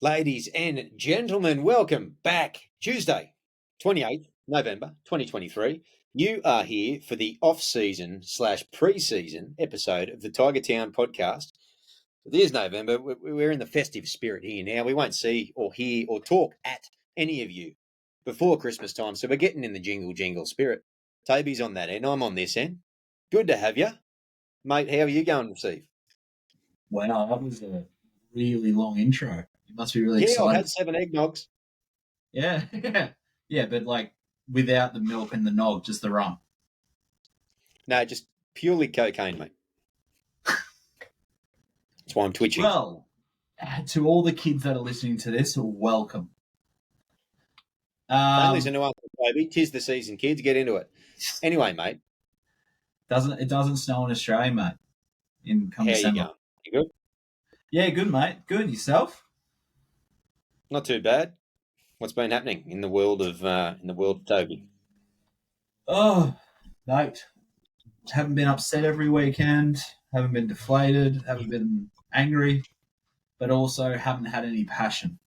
Ladies and gentlemen, welcome back. Tuesday, 28th November 2023. You are here for the off-season / pre-season episode of the Tiger Town podcast. It is November. We're in the festive spirit here now. We won't see or hear or talk at any of you before Christmas time, so we're getting in the jingle spirit. Toby's on that end. I'm on this end. Good to have you. Mate, how are you going this eve? Wow, that was a really long intro. You must be really Yeah, excited. I had 7 eggnogs. Yeah, yeah, but like without the milk and the nog, just the rum. No, just purely cocaine, mate. That's why I'm twitching. Well, to all the kids that are listening to this, welcome. Don't listen to us, baby. 'Tis the season, kids. Get into it. Anyway, mate. It doesn't snow in Australia, mate. How December. you going? You good? Yeah, good, mate. Good. Yourself? Not too bad. What's been happening in the world of Toby? Oh, mate. Haven't been upset every weekend. Haven't been deflated. Haven't been angry, but also haven't had any passion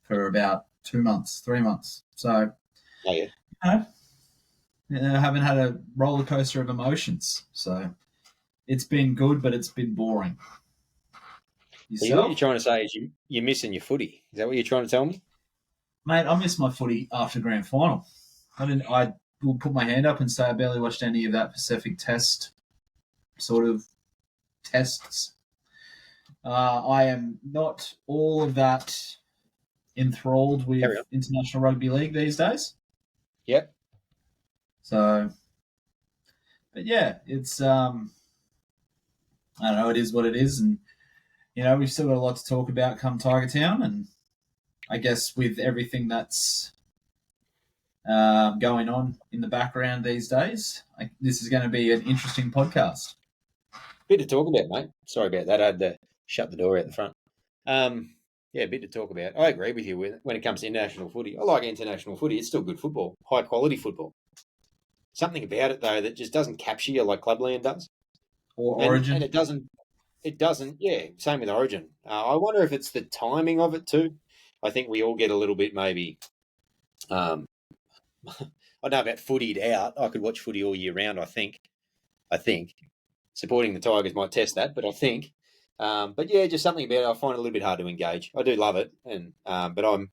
for about 2 months, 3 months. So, Oh yeah. I haven't had a roller coaster of emotions. So, it's been good, but it's been boring. So what you're trying to say is you're missing your footy. Is that what you're trying to tell me? Mate, I missed my footy after grand final. I will put my hand up and say I barely watched any of that Pacific Test sort of tests. I am not all of that enthralled with International Rugby League these days. Yep. So, but yeah, it's I don't know. It is what it is, and we've still got a lot to talk about come Tiger Town, and I guess with everything that's going on in the background these days, this is going to be an interesting podcast. Bit to talk about, mate. Sorry about that. I had to shut the door out the front. Yeah, a bit to talk about. I agree with you when it comes to international footy. I like international footy. It's still good football, high quality football. Something about it though that just doesn't capture you like Clubland does, or Origin, and it doesn't. Yeah, same with Origin. I wonder if it's the timing of it too. I think we all get a little bit maybe. I don't know about footied out. I could watch footy all year round. I think supporting the Tigers might test that, but I think. But yeah, just something about it. I find it a little bit hard to engage. I do love it, and but I'm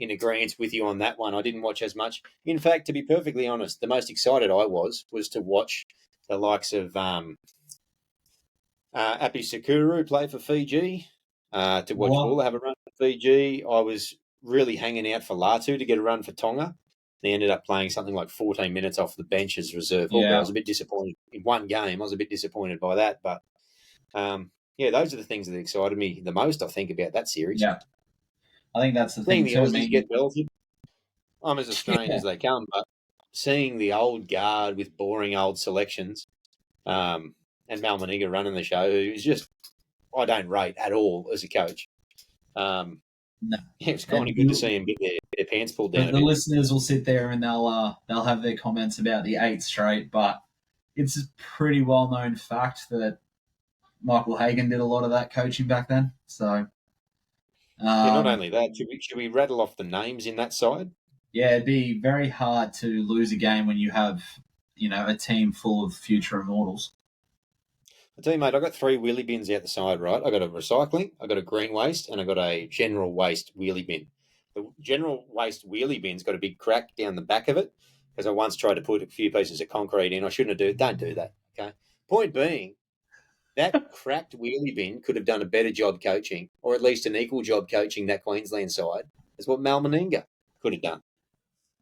in agreement with you on that one. I didn't watch as much. In fact, to be perfectly honest, the most excited I was to watch the likes of Api Sakuru play for Fiji, to watch Walla have a run for Fiji. I was really hanging out for Latu to get a run for Tonga. They ended up playing something like 14 minutes off the bench as reserve hooker. I was a bit disappointed in one game. I was a bit disappointed by that, but yeah, those are the things that excited me the most, I think, about that series. Yeah, I think that's the thing. Seeing the Aussies get belted, I'm as Australian as they come, but seeing the old guard with boring old selections, and Mal Meninga running the show, who's just I don't rate at all as a coach. No, yeah, it's kind of good to see him get their pants pulled down. The listeners will sit there and they'll have their comments about the 8 straight, but it's a pretty well known fact that Michael Hagan did a lot of that coaching back then. So, not only that, should we rattle off the names in that side? Yeah, it'd be very hard to lose a game when you have a team full of future immortals. I tell you, mate, I got 3 wheelie bins out the side, right? I got a recycling, I got a green waste, and I got a general waste wheelie bin. The general waste wheelie bin's got a big crack down the back of it because I once tried to put a few pieces of concrete in. I shouldn't have Don't do that, okay? Point being, that cracked wheelie bin could have done a better job coaching, or at least an equal job coaching that Queensland side as what Mal Meninga could have done.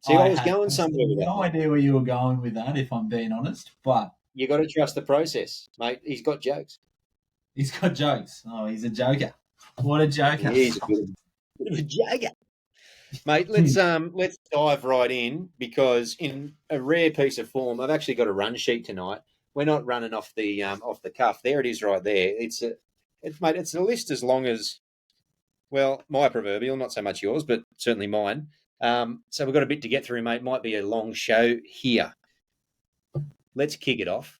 See, I was going somewhere with that. No idea where you were going with that, if I'm being honest, but you got to trust the process, mate. He's got jokes. He's got jokes. Oh, he's a joker. What a joker! He's a bit of a joker, mate. Let's dive right in because in a rare piece of form, I've actually got a run sheet tonight. We're not running off the cuff. There it is, right there. It's a list as long as, well, my proverbial, not so much yours, but certainly mine. So we've got a bit to get through, mate. Might be a long show here. Let's kick it off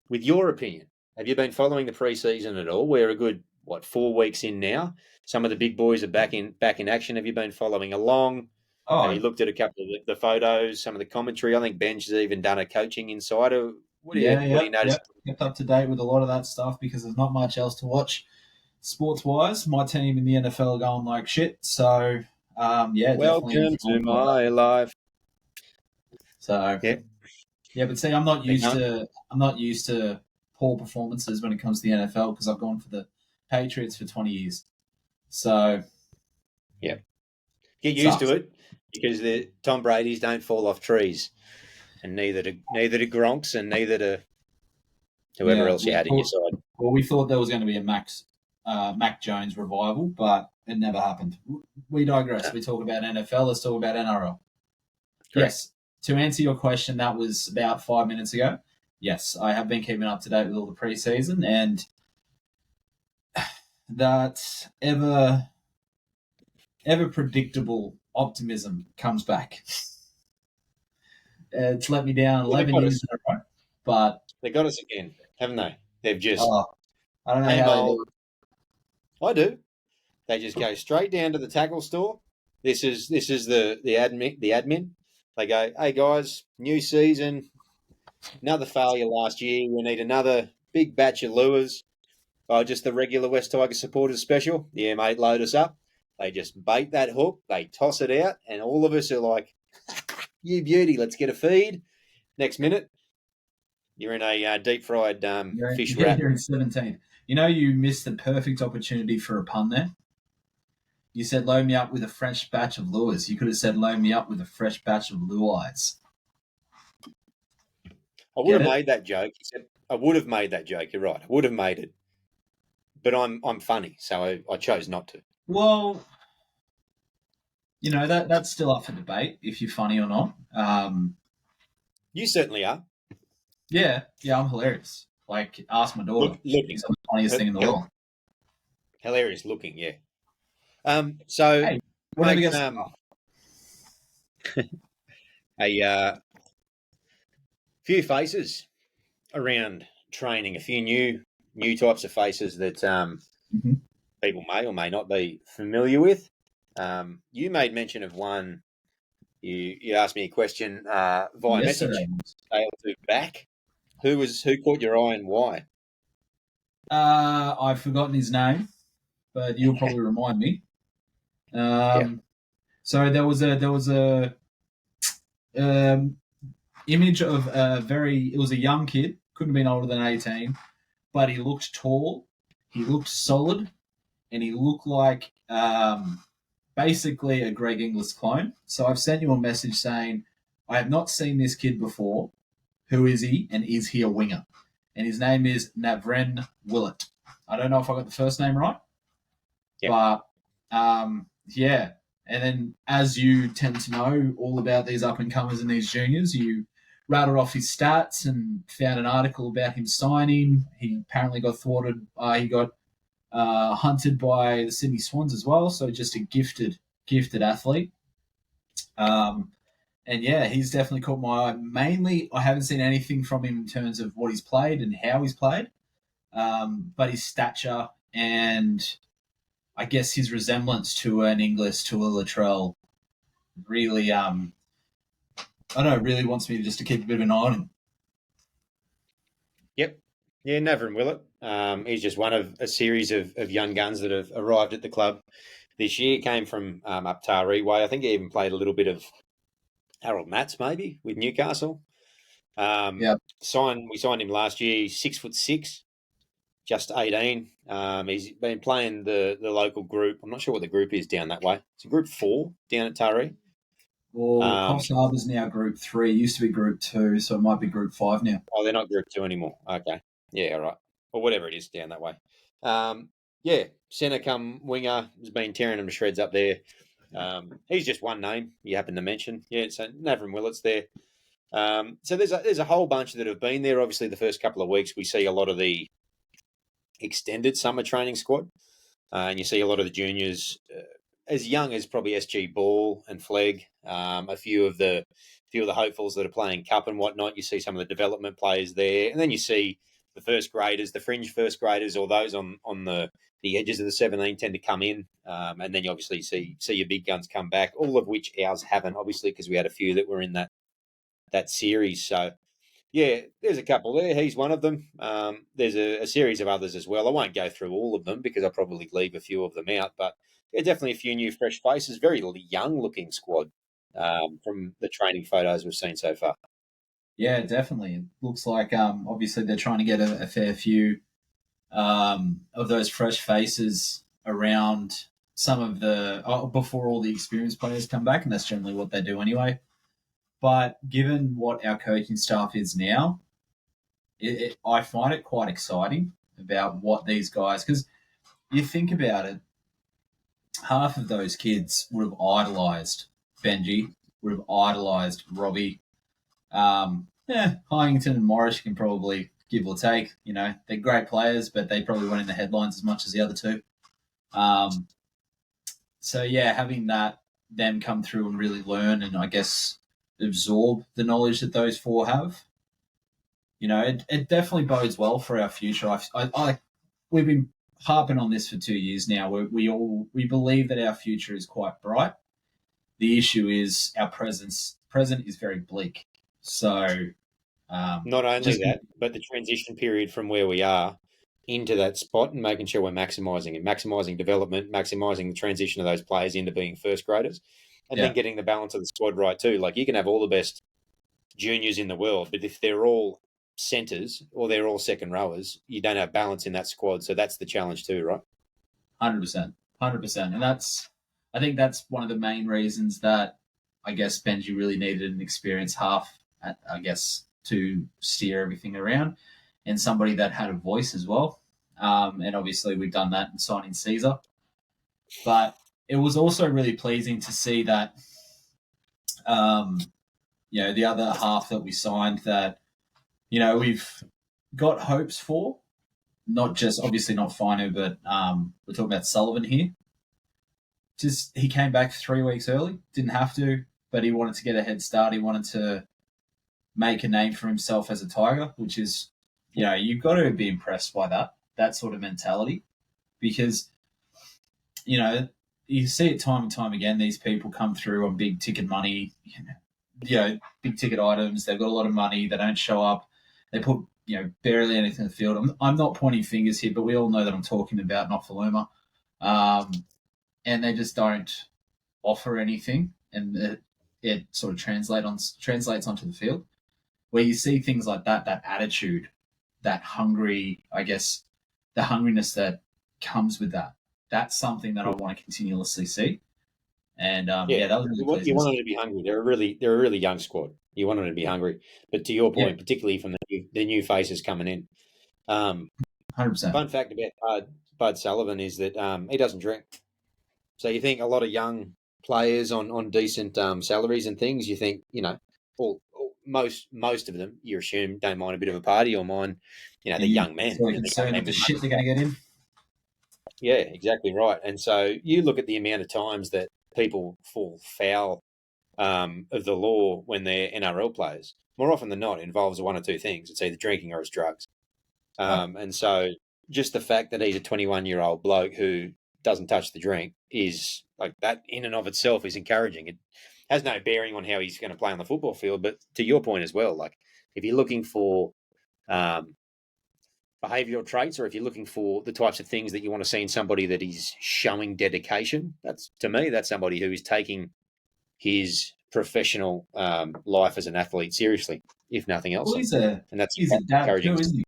with your opinion. Have you been following the pre-season at all? We're a good 4 weeks in now. Some of the big boys are back in action. Have you been following along? Have you Oh, looked at a couple of the photos, some of the commentary? I think Benj has even done a coaching insider. What do yeah, you notice? yep. Kept up to date with a lot of that stuff because there's not much else to watch sports wise. My team in the NFL are going like shit. So, yeah, definitely Welcome to informed by that. my life. So, Yeah, yeah, but see, I'm not used to poor performances when it comes to the NFL because I've gone for the Patriots for 20 years. So, yeah. Get used to sucks. it because the Tom Brady's don't fall off trees, and neither do Gronks, and neither do whoever Yeah, else you had in your side. we thought there was going to be a Mac Jones revival, but it never happened. We digress. No, We talk about NFL. Let's talk about NRL. correct. Yes, to answer your question, that was about 5 minutes ago. Yes, I have been keeping up to date with all the preseason, and that ever predictable optimism comes back. It's let me down Well, 11 years in a row, but they got us again, haven't they? They've just oh, I don't know same how they old. do it. I do. They just go straight down to the tackle store. This is the admin. They go, hey guys, new season, another failure last year. We need another big batch of lures. Oh, just the regular West Tigers supporters special. Yeah, mate, load us up. They just bait that hook, they toss it out, and all of us are like, you beauty, let's get a feed. Next minute, you're in a deep fried fish wrap. You're in 17th. You know, you missed the perfect opportunity for a pun there. You said load me up with a fresh batch of lures. You could have said load me up with a fresh batch of lure-eyes. I would Get have it? made that joke. He said, I would have made that joke. You're right. I would have made it, but I'm funny, so I chose not to. Well, you know that's still up for debate if you're funny or not. You certainly are. Yeah, I'm hilarious. Like, ask my daughter. Looking She's the funniest thing in the world. hilarious looking. Yeah. So, Hey, whatever mate, gets. a few faces around training, a few new types of faces that Mhm. people may or may not be familiar with. You made mention of one. You asked me a question via Yesterday. message. Day or two back. Who caught your eye and why? I've forgotten his name, but you'll probably remind me. Yeah. So there was a um, image of a very. It was a young kid, couldn't have been older than 18, but he looked tall, he looked solid, and he looked like basically a Greg Inglis clone. So I've sent you a message saying I have not seen this kid before. Who is he, and is he a winger? And his name is Navren Willett. I don't know if I got the first name right, Yeah. but yeah. And then, as you tend to know all about these up and comers and these juniors, you rattled off his stats and found an article about him signing. He apparently got thwarted. He got hunted by the Sydney Swans as well. So just a gifted athlete. Um, and yeah, he's definitely caught my eye. Mainly, I haven't seen anything from him in terms of what he's played and how he's played, but his stature and I guess his resemblance to an Inglis, to a Latrell, really, I don't know, really wants me just to keep a bit of an eye on him. Yep. Yeah, Navin Willett. He's just one of a series of young guns that have arrived at the club this year. Came from up Taree way. I think he even played a little bit of Harold Matts maybe with Newcastle. Yeah. We signed him last year. He's 6'6", just 18. He's been playing the local group. I'm not sure what the group is down that way. It's a group 4 down at Taree. Well, Coffs Harbour's now Group 3. It used to be Group 2, so it might be Group 5 now. Oh, they're not Group 2 anymore. Okay. Yeah, all right. Or whatever it is down that way. Yeah, centre come winger has been tearing them to shreds up there. He's just one name you happen to mention. Yeah, so Navin Willett's there. So there's a whole bunch that have been there. Obviously, the first couple of weeks we see a lot of the extended summer training squad, and you see a lot of the juniors as young as probably SG Ball and Flegg. A few of the hopefuls that are playing cup and whatnot. You see some of the development players there, and then you see the first graders, the fringe first graders, or those on the edges of the 17 tend to come in, and then you obviously see your big guns come back. All of which ours haven't, obviously, because we had a few that were in that series. So yeah, there's a couple there. He's one of them. There's a series of others as well. I won't go through all of them because I'll probably leave a few of them out. But yeah, definitely a few new fresh faces. Very young looking squad from the training photos we've seen so far. Yeah, definitely. It looks like obviously they're trying to get a fair few of those fresh faces around some of the before all the experienced players come back, and that's generally what they do anyway. But given what our coaching staff is now, I find it quite exciting about what these guys, because you think about it, half of those kids would have idolized Benji, would have idolized Robbie. Hyington and Morris can probably give or take. You know, they're great players, but they probably weren't in the headlines as much as the other two. So yeah, having them come through and really learn and I guess absorb the knowledge that those four have, you know, it definitely bodes well for our future. We've been harping on this for 2 years now. We believe that our future is quite bright. The issue is our present is very bleak. So Not only that, but the transition period from where we are into that spot and making sure we're maximising it, maximising development, maximising the transition of those players into being first graders, and then getting the balance of the squad right too. Like you can have all the best juniors in the world, but if they're all centres or they're all second rowers, you don't have balance in that squad. So that's the challenge too, right? 100%, 100%, and I think that's one of the main reasons that I guess Benji really needed an experienced half, I guess, to steer everything around, and somebody that had a voice as well. And obviously, we've done that in signing Caesar. But it was also really pleasing to see that, the other half that we signed that, we've got hopes for, not just obviously not Fino, but we're talking about Sullivan here. Just he came back 3 weeks early, didn't have to, but he wanted to get a head start. He wanted to make a name for himself as a Tiger, which is, you've got to be impressed by that sort of mentality, because, you see it time and time again. These people come through on big ticket money, big ticket items. They've got a lot of money. They don't show up. They put, barely anything in the field. I'm not pointing fingers here, but we all know that I'm talking about Nofaluma. And they just don't offer anything, and it sort of translates onto the field. Where you see things like that attitude, that hungry, I guess, the hungriness that comes with that. That's something that I want to continuously see. And that was really pleasing. You want them to be hungry. They're a really young squad. You want them to be hungry. But to your point, particularly from the new faces coming in, 100%. Fun fact about Bud Sullivan is that he doesn't drink. So you think a lot of young players on decent salaries and things, you think, most of them, you assume, don't mind a bit of a party or mind, the young men. So concerned with the shit they're going to get in. Yeah, exactly right. And so you look at the amount of times that people fall foul of the law when they're NRL players. More often than not, it involves one or two things. It's either drinking or it's drugs. And so just the fact that he's a 21-year-old bloke who doesn't touch the drink is like that in and of itself is encouraging. It has no bearing on how he's going to play on the football field, but to your point as well, like if you're looking for behavioural traits, or if you're looking for the types of things that you want to see in somebody that is showing dedication, that's somebody who is taking his professional life as an athlete seriously, if nothing else. Well, he's a dad encouraging. too, isn't he?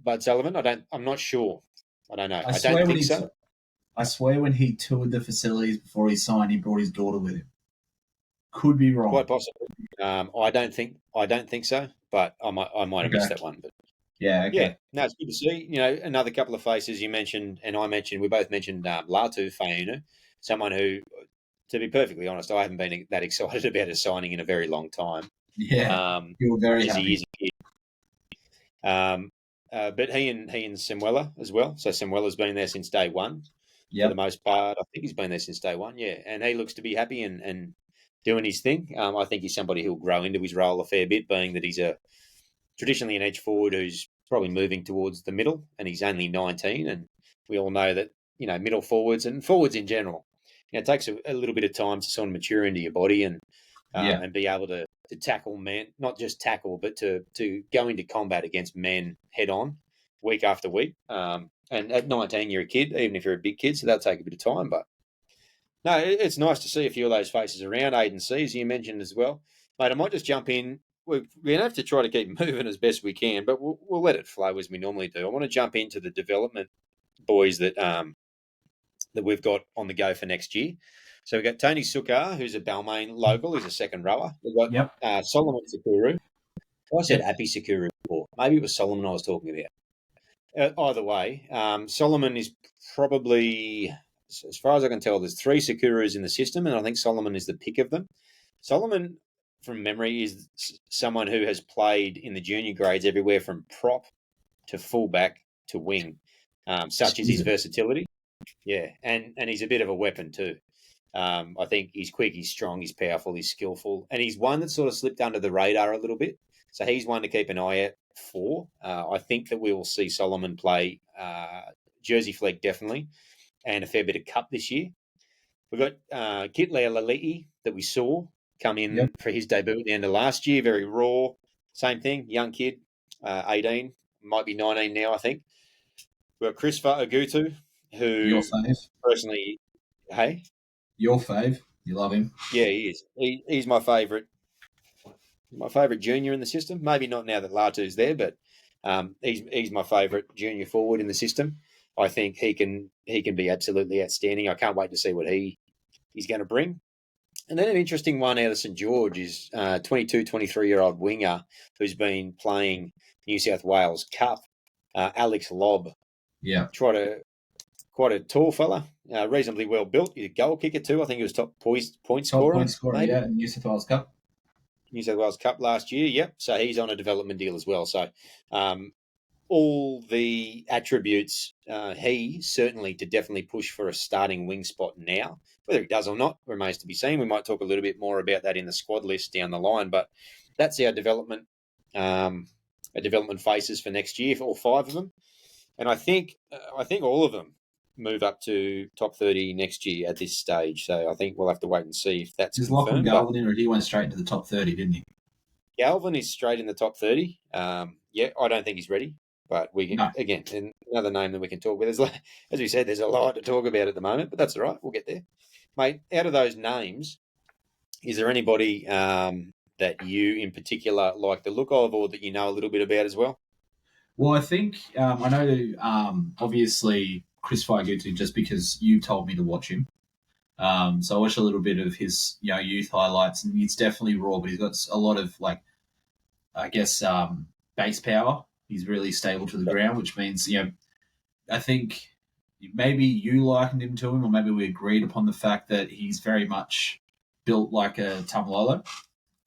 Bud Sullivan, I'm not sure. I don't know. I don't think so. I swear when he toured the facilities before he signed, he brought his daughter with him. Could be wrong. Quite possibly. I don't think so, but I might have missed that one. But yeah, okay. Yeah, no, it's good to see. Another couple of faces you mentioned, and I mentioned. We both mentioned Latu Fainu, someone who, to be perfectly honest, I haven't been that excited about his signing in a very long time. Yeah, you were very happy. But he and Samuela as well. So Samuela's been there since day one. For the most part. I think he's been there since day one, yeah. And he looks to be happy and doing his thing. I think he's somebody who'll grow into his role a fair bit, being that he's a traditionally an edge forward who's probably moving towards the middle, and he's only 19. And we all know that, middle forwards and forwards in general, it takes a little bit of time to sort of mature into your body and be able to tackle men, not just tackle, but to go into combat against men head on week after week. And at 19, you're a kid, even if you're a big kid, so that'll take a bit of time. But no, it's nice to see a few of those faces around. Aiden C, as you mentioned as well. Mate, I might just jump in. We're going to have to try to keep moving as best we can, but we'll let it flow as we normally do. I want to jump into the development boys that we've got on the go for next year. So we've got Tony Sukar, who's a Balmain local. He's a second rower. We've got Solomon Sakuru. I said Appy Sakuru before. Maybe it was Solomon I was talking about. Either way, Solomon is probably, as far as I can tell, there's 3 Sakurus in the system, and I think Solomon is the pick of them. Solomon, from memory, is someone who has played in the junior grades everywhere from prop to fullback to wing, such as his versatility. Yeah, and he's a bit of a weapon too. I think he's quick, he's strong, he's powerful, he's skillful, and he's one that sort of slipped under the radar a little bit. So he's one to keep an eye out for. I think that we will see Solomon play Jersey Flag definitely, and a fair bit of cup this year. We've got Kitlea Laliti that we saw come in for his debut at the end of last year, very raw. Same thing, young kid, 18, might be 19 now, I think. We've got Christopher Agutu, who your fave. Personally, hey? Your fave. You love him. Yeah, he is. He's my favourite. My favourite junior in the system. Maybe not now that Latu's there, but he's my favourite junior forward in the system. I think he can be absolutely outstanding. I can't wait to see what he's going to bring. And then an interesting one out of St George is 22, 23-year-old winger who's been playing New South Wales Cup, Alex Lobb. Yeah. Quite a tall fella, reasonably well built. He's a goal kicker too. I think he was top point scorer. Top point scorer, maybe. Yeah, in New South Wales Cup. New South Wales Cup last year, yep. So he's on a development deal as well. So all the attributes, he certainly to definitely push for a starting wing spot now. Whether he does or not remains to be seen. We might talk a little bit more about that in the squad list down the line, but that's our development faces for next year, for all 5 of them. And I think all of them move up to top 30 next year at this stage. So I think we'll have to wait and see if that's confirmed. Lachlan Galvin in, or he went straight into the top 30, didn't he? Galvin is straight in the top 30. I don't think he's ready, but we can, again, another name that we can talk about. As we said, there's a lot to talk about at the moment, but that's all right. We'll get there. Mate, out of those names, is there anybody that you in particular like the look of, or that you know a little bit about as well? Well, I think I know, obviously, Chris Faigutu, just because you told me to watch him. So I watched a little bit of his youth highlights, and he's definitely raw, but he's got a lot of, base power. He's really stable to the ground, which means, I think maybe you likened him to him, or maybe we agreed upon the fact that he's very much built like a Tamalolo.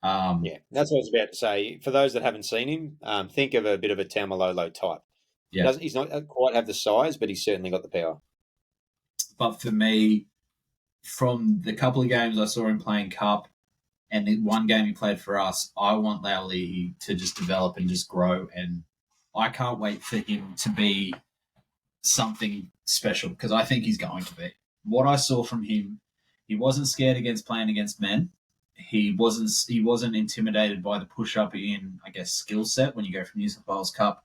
That's what I was about to say. For those that haven't seen him, think of a bit of a Tamalolo type. Yeah. He's not quite have the size, but he's certainly got the power. But for me, from the couple of games I saw him playing Cup and the one game he played for us, I want Lauli to just develop and just grow. And I can't wait for him to be something special, because I think he's going to be. What I saw from him, he wasn't scared against playing against men. He wasn't intimidated by the push up in, I guess, skill set when you go from New South Wales Cup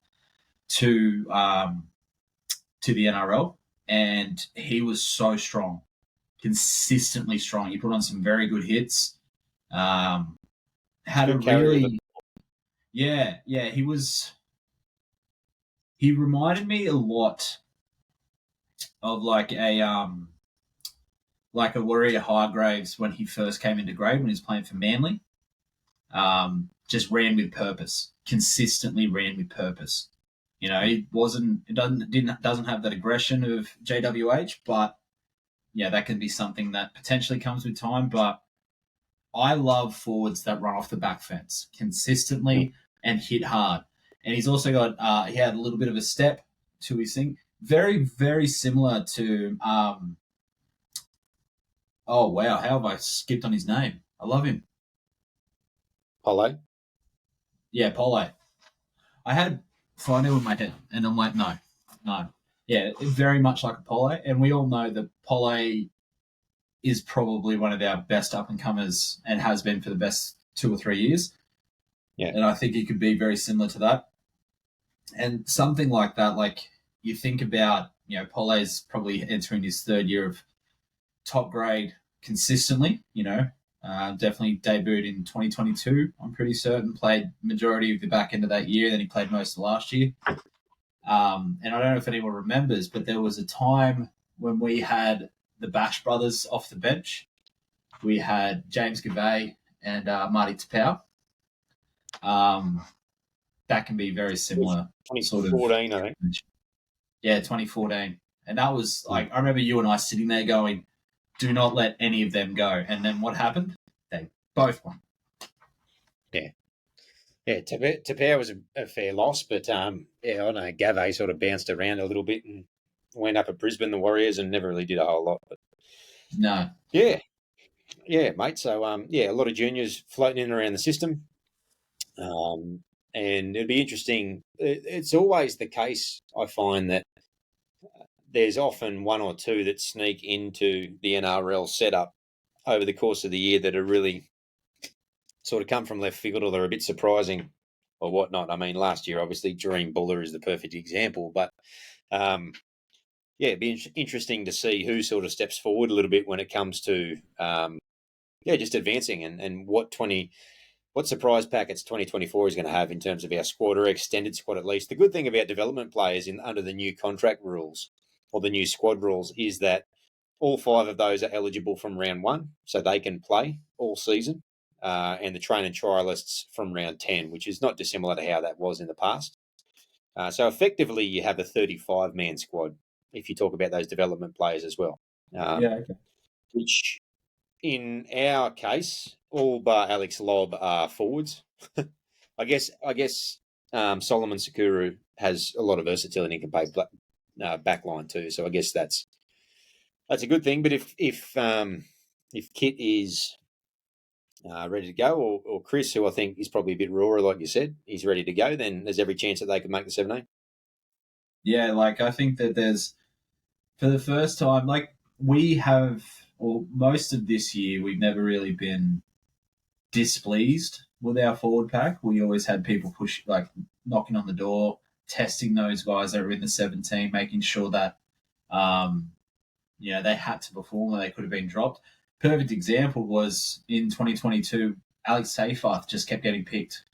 to the NRL, and he was so strong, consistently strong. He put on some very good hits. Had a really, he was. He reminded me a lot of like a Warrior Hargraves when he first came into grade, when he was playing for Manly. Just ran with purpose, consistently ran with purpose. Doesn't have that aggression of JWH, but that can be something that potentially comes with time. But I love forwards that run off the back fence consistently and hit hard. And he's also got he had a little bit of a step to his thing, very, very similar to oh wow, how have I skipped on his name? I love him. Pole? Yeah, Pole. I had 5-0 in my head, and I'm like, no, no. Yeah, very much like Apollo, and we all know that Apollo is probably one of our best up and comers and has been for the best 2 or 3 years. Yeah. And I think he could be very similar to that. And something like that, like you think about, Polle's probably entering his third year of top grade consistently, definitely debuted in 2022, I'm pretty certain, played majority of the back end of that year, then he played most of last year. And I don't know if anyone remembers, but there was a time when we had the Bash brothers off the bench. We had James Gavay and Marty Tapau. That can be very similar sort of. 2014, I think. Yeah, 2014. And that was like, I remember you and I sitting there going, do not let any of them go. And then what happened? They both won. Yeah. Yeah, Tapau was a fair loss, but I don't know, Gavay sort of bounced around a little bit and went up at Brisbane, the Warriors, and never really did a whole lot. But No. yeah, mate. So a lot of juniors floating in around the system, and it'd be interesting. It's always the case, I find, that there's often one or two that sneak into the NRL setup over the course of the year that are really sort of come from left field, or they're a bit surprising or whatnot. I mean, last year, obviously, Dream Buller is the perfect example, but it'd be interesting to see who sort of steps forward a little bit when it comes to just advancing and what surprise packets 2024 is going to have in terms of our squad, or extended squad at least. The good thing about development players under the new contract rules or the new squad rules is that all 5 of those are eligible from round 1, so they can play all season, and the train and trialists from round 10, which is not dissimilar to how that was in the past. So effectively, you have a 35-man squad if you talk about those development players as well. Okay. Which, in our case, all bar Alex Lobb are forwards. I guess Solomon Sakuru has a lot of versatility and can play backline too. So I guess that's a good thing. But if Kit is ready to go, or Chris, who I think is probably a bit rawer, like you said, he's ready to go, then there's every chance that they could make the 17. Yeah, like I think that there's, for the first time, like we have, or most of this year, we've never really been displeased with our forward pack. We always had people knocking on the door, testing those guys that were in the 17, making sure that they had to perform, or they could have been dropped. Perfect example was in 2022, Alex Seyfarth just kept getting picked.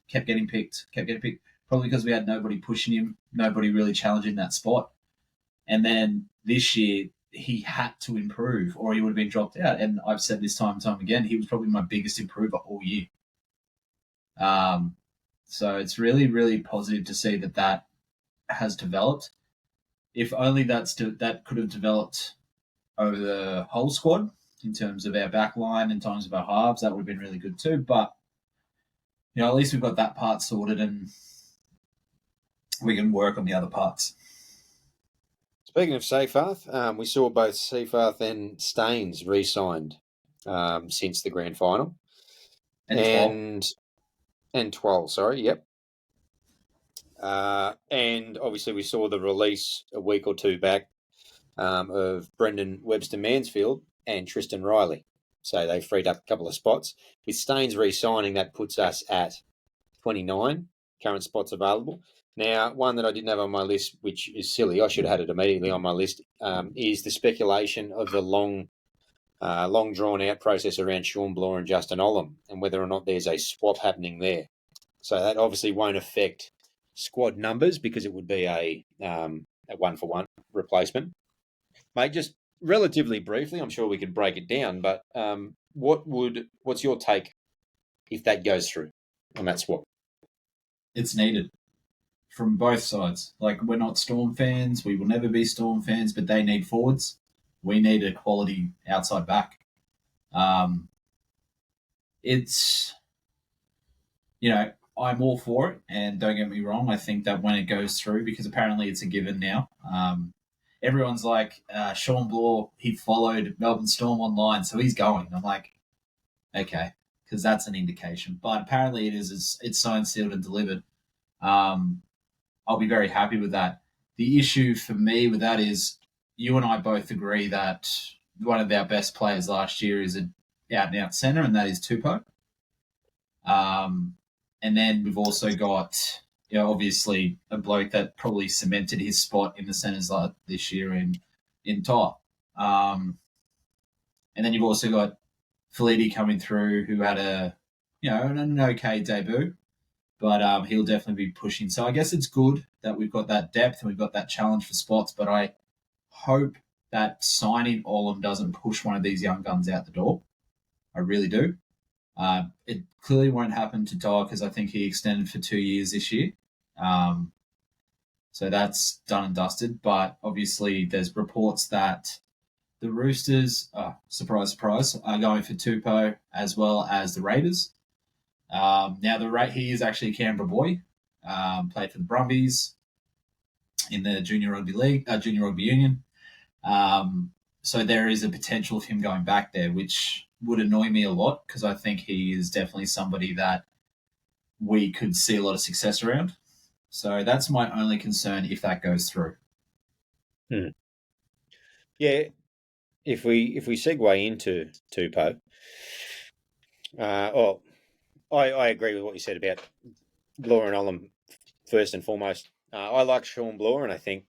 Probably because we had nobody pushing him, nobody really challenging that spot. And then this year, he had to improve or he would have been dropped out. And I've said this time and time again, he was probably my biggest improver all year. So it's really, really positive to see that has developed. If only that could have developed over the whole squad in terms of our back line, in terms of our halves, that would have been really good too. But, at least we've got that part sorted and we can work on the other parts. Speaking of Seyfarth, we saw both Seyfarth and Staines re-signed since the grand final. And 12, sorry, yep. And obviously we saw the release a week or two back of Brendan Webster-Mansfield and Tristan Riley. So they freed up a couple of spots. With Staines re-signing, that puts us at 29 current spots available. Now, one that I didn't have on my list, which is silly, I should have had it immediately on my list, is the speculation of the long drawn-out process around Sean Bloor and Justin Olam, and whether or not there's a swap happening there. So that obviously won't affect squad numbers because it would be a one-for-one replacement. Mate, just relatively briefly, I'm sure we could break it down, but what's your take if that goes through on that swap? It's needed from both sides. Like, we're not Storm fans. We will never be Storm fans, but they need forwards. We need a quality outside back. It's, I'm all for it. And don't get me wrong, I think that when it goes through, because apparently it's a given now, everyone's like, Sean Bloor, he followed Melbourne Storm online, so he's going. I'm like, okay, because that's an indication. But apparently it's signed, sealed, and delivered. I'll be very happy with that. The issue for me with that is you and I both agree that one of our best players last year is an out and out centre, and that is Tupou. And then we've also got, obviously a bloke that probably cemented his spot in the centres this year in Todd. And then you've also got Felitti coming through, who had an okay debut, but he'll definitely be pushing. So I guess it's good that we've got that depth and we've got that challenge for spots. But I hope that signing Olam doesn't push one of these young guns out the door. I really do. It clearly won't happen to Dog because I think he extended for 2 years this year. So that's done and dusted. But obviously, there's reports that the Roosters, surprise, surprise, are going for Tupou as well as the Raiders. Now, he is actually a Canberra boy. Played for the Brumbies in the Junior Rugby Union. So there is a potential of him going back there, which would annoy me a lot because I think he is definitely somebody that we could see a lot of success around. So that's my only concern if that goes through. Yeah, if we segue into Tupou, I agree with what you said about Blore and Olam first and foremost. I like Sean Blore, and I think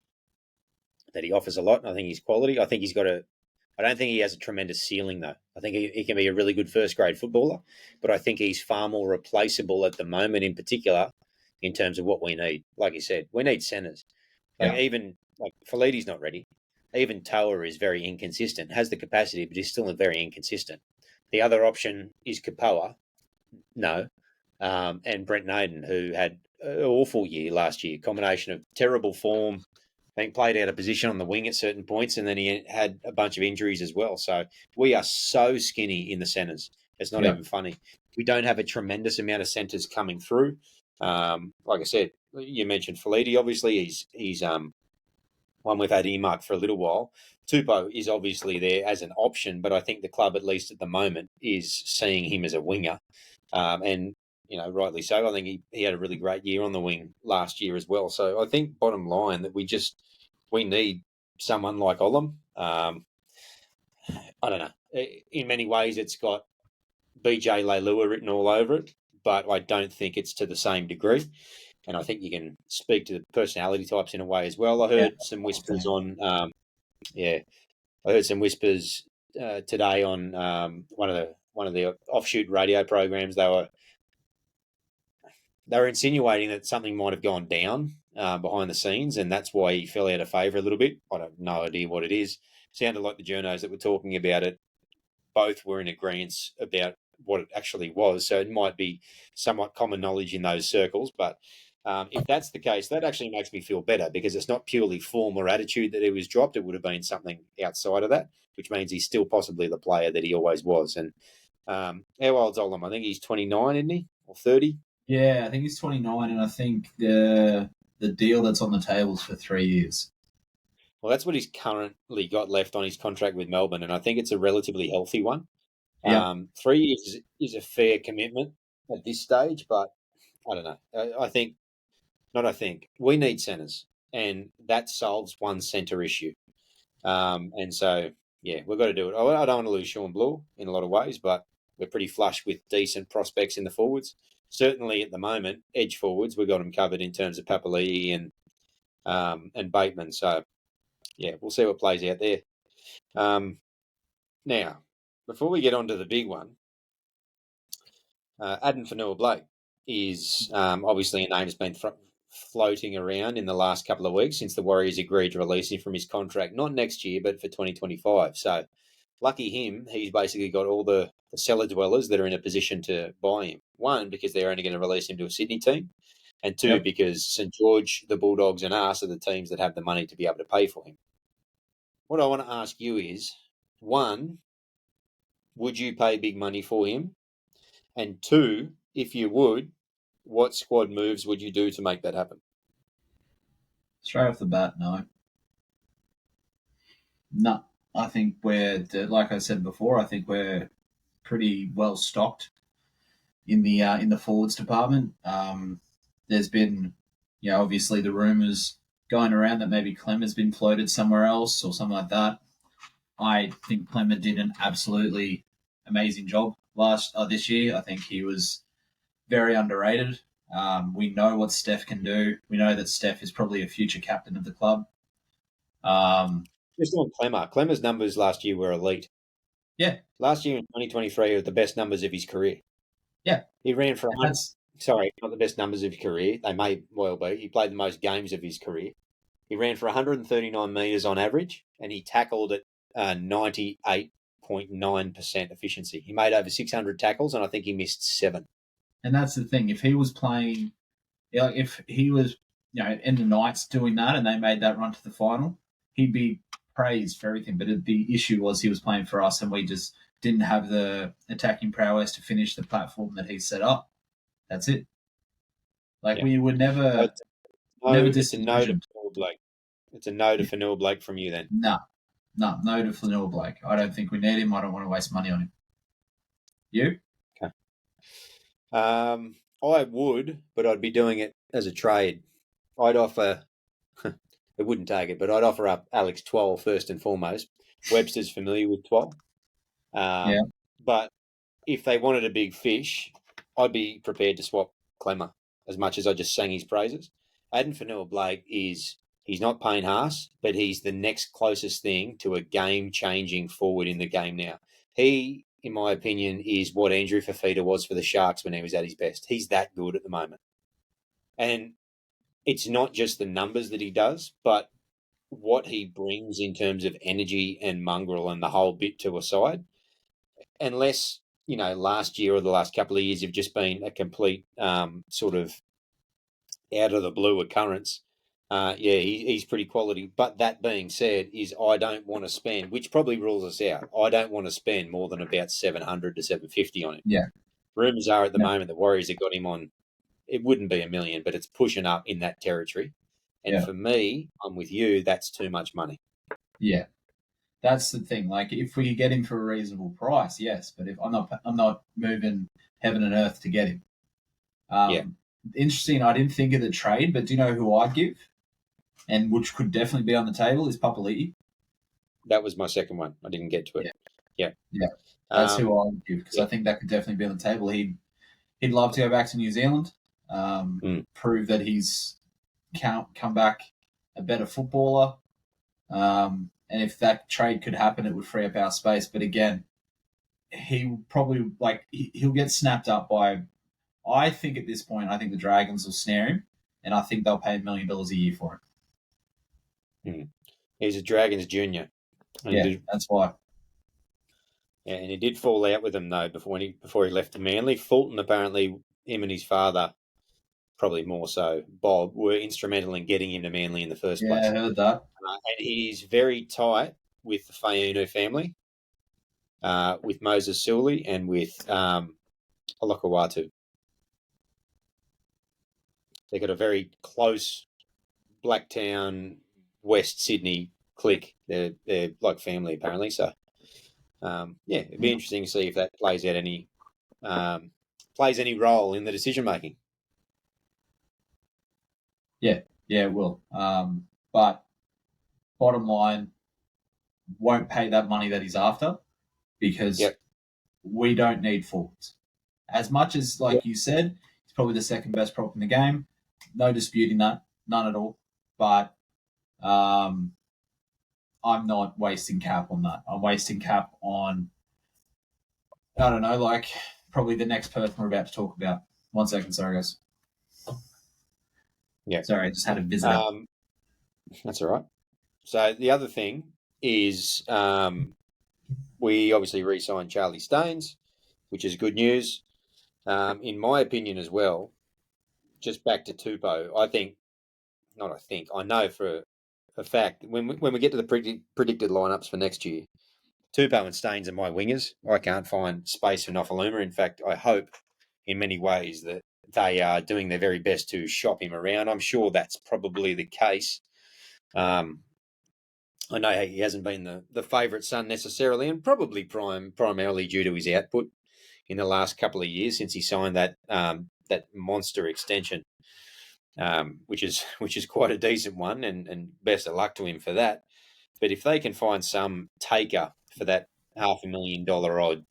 that he offers a lot. I think he's quality. I think he's got I don't think he has a tremendous ceiling, though. I think he can be a really good first-grade footballer, but I think he's far more replaceable at the moment, in particular, in terms of what we need. Like you said, we need centres. Even Feliti's not ready. Even Toa is very inconsistent. Has the capacity, but he's still very inconsistent. The other option is Kapoa. No. And Brent Naden, who had an awful year last year. Combination of terrible form, being played out of position on the wing at certain points, and then he had a bunch of injuries as well. So we are so skinny in the centres. It's not even funny. We don't have a tremendous amount of centres coming through. Like I said, you mentioned Feliti. Obviously, he's one we've had earmarked for a little while. Tupou is obviously there as an option, but I think the club, at least at the moment, is seeing him as a winger. And, rightly so. I think he had a really great year on the wing last year as well. So I think bottom line that we need someone like Olam. I don't know. In many ways, it's got BJ Leilua written all over it, but I don't think it's to the same degree. And I think you can speak to the personality types in a way as well. I heard some whispers on, I heard some whispers today on one of the offshoot radio programs. They were insinuating that something might have gone down behind the scenes, and that's why he fell out of favour a little bit. I have no idea what it is. Sounded like the journos that were talking about it both were in agreement about what it actually was. So it might be somewhat common knowledge in those circles, but if that's the case, that actually makes me feel better because it's not purely form or attitude that he was dropped. It would have been something outside of that, which means he's still possibly the player that he always was. And how old's Olam? I think he's 29, isn't he? Or 30? Yeah, I think he's 29, and I think the deal that's on the table is for 3 years. Well, that's what he's currently got left on his contract with Melbourne, and I think it's a relatively healthy one. Yeah. 3 years is a fair commitment at this stage, but I don't know. We need centres, and that solves one centre issue. And so, we've got to do it. I don't want to lose Sean Blore in a lot of ways, but we're pretty flush with decent prospects in the forwards. Certainly at the moment, edge forwards, we've got them covered in terms of Papali'i and Bateman. So, we'll see what plays out there. Now, before we get on to the big one, Adam Fanua-Blake is obviously a name that's been floating around in the last couple of weeks since the Warriors agreed to release him from his contract, not next year, but for 2025. So lucky him, he's basically got all the cellar dwellers that are in a position to buy him. One, because they're only going to release him to a Sydney team, and two, because St George, the Bulldogs and us are the teams that have the money to be able to pay for him. What I want to ask you is, one, would you pay big money for him? And two, if you would, what squad moves would you do to make that happen? Straight off the bat, no. No, I think like I said before, I think we're pretty well stocked in the forwards department. There's been obviously the rumours going around that maybe Clem has been floated somewhere else or something like that. I think Clemmer did an absolutely amazing job this year. I think he was very underrated. We know what Steph can do. We know that Steph is probably a future captain of the club. Just on Clemmer. Clemmer's numbers last year were elite. Yeah, Last year in 2023 were the best numbers of his career. yeah, He ran for and that's sorry, not the best numbers of his career. They may well be. He played the most games of his career. He ran for 139 metres on average, and he tackled at 98.9% efficiency. He made over 600 tackles, and I think he missed 7. and that's the thing. If he was playing, if he was, in the Knights doing that, and they made that run to the final, he'd be praised for everything. But the issue was he was playing for us, and we just didn't have the attacking prowess to finish the platform that he set up. That's it. Like Yeah. we would never, It's a no to Fanua Blake. It's a no to Fanua Blake from you then. no to Fanua Blake. I don't think we need him. I don't want to waste money on him. You? Okay. I would, but I'd be doing it as a trade. I'd offer. It wouldn't take it, but I'd offer up Alex Twal first and foremost. Webster's familiar with Twal. Yeah. But if they wanted a big fish, I'd be prepared to swap Clemmer as much as I just sang his praises. Aiden Fanua Blake he's not Payne Haas, but he's the next closest thing to a game-changing forward in the game now. He, in my opinion, is what Andrew Fafita was for the Sharks when he was at his best. He's that good at the moment. And it's not just the numbers that he does, but what he brings in terms of energy and mongrel and the whole bit to a side. Unless, last year or the last couple of years have just been a complete sort of out of the blue occurrence. He's pretty quality. But that being said, I don't want to spend, which probably rules us out. I don't want to spend more than about 700 to 750 on him. Yeah. Rumours are at the moment the Warriors have got him on. It wouldn't be $1 million, but it's pushing up in that territory. And for me, I'm with you. That's too much money. Yeah. That's the thing. Like, if we get him for a reasonable price, yes. But if I'm not moving heaven and earth to get him. Interesting. I didn't think of the trade, but do you know who I'd give? And which could definitely be on the table is Papali'i. That was my second one. I didn't get to it. Yeah. That's who I would give because I think that could definitely be on the table. He'd love to go back to New Zealand, prove that he's come back a better footballer. And if that trade could happen, it would free up our space. But again, he probably he'll get snapped up by. I think at this point, I think the Dragons will snare him, and I think they'll pay $1 million a year for him. He's a Dragons junior. That's why. Yeah, and he did fall out with them though before he left to Manly. Fulton apparently, him and his father, probably more so, Bob, were instrumental in getting him to Manly in the first place. Yeah, I heard that. And he's very tight with the Fayunu family, with Moses Suli and with Olakawatu. They've got a very close Blacktown, West Sydney clique. They're like family apparently. So, it'd be interesting to see if that plays any role in the decision making. Yeah, it will. But bottom line, won't pay that money that he's after because we don't need forwards. As much as, you said, he's probably the second best prop in the game. No disputing that, none at all. But I'm not wasting cap on that. I'm wasting cap on, I don't know, probably the next person we're about to talk about. 1 second, sorry, guys. Yeah. Sorry, I just had a visitor. That's all right. So the other thing is we obviously re-signed Charlie Staines, which is good news. In my opinion as well, just back to Tupou, I know for a fact, when we get to the predicted lineups for next year, Tupou and Staines are my wingers. I can't find space for Nofaluma. In fact, I hope in many ways that they are doing their very best to shop him around. I'm sure that's probably the case. I know he hasn't been the favourite son necessarily, and probably primarily due to his output in the last couple of years since he signed that monster extension. which is quite a decent one, and best of luck to him for that. But if they can find some taker for that $500,000 odd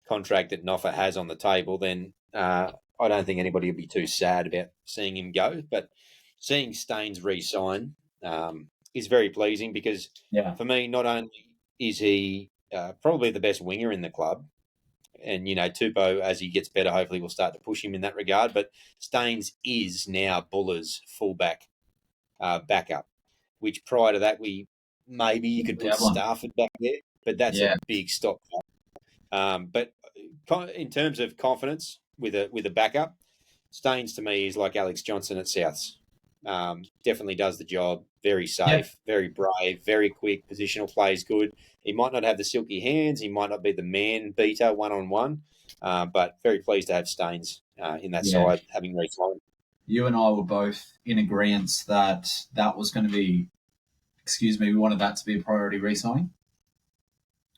contract that Noffa has on the table, then I don't think anybody will be too sad about seeing him go. But seeing Staines re-sign is very pleasing because for me, not only is he probably the best winger in the club, and Tupou, as he gets better, hopefully will start to push him in that regard. But Staines is now Buller's fullback backup, which prior to that maybe you could put Stafford back there, but that's a big stop. But in terms of confidence with a backup, Staines to me is like Alex Johnson at Souths. Definitely does the job. Very safe, very brave, very quick. Positional play is good. He might not have the silky hands. He might not be the man beater one-on-one, but very pleased to have Staines in that side, having re-signed. You and I were both in agreement that was going to be, we wanted that to be a priority re-signing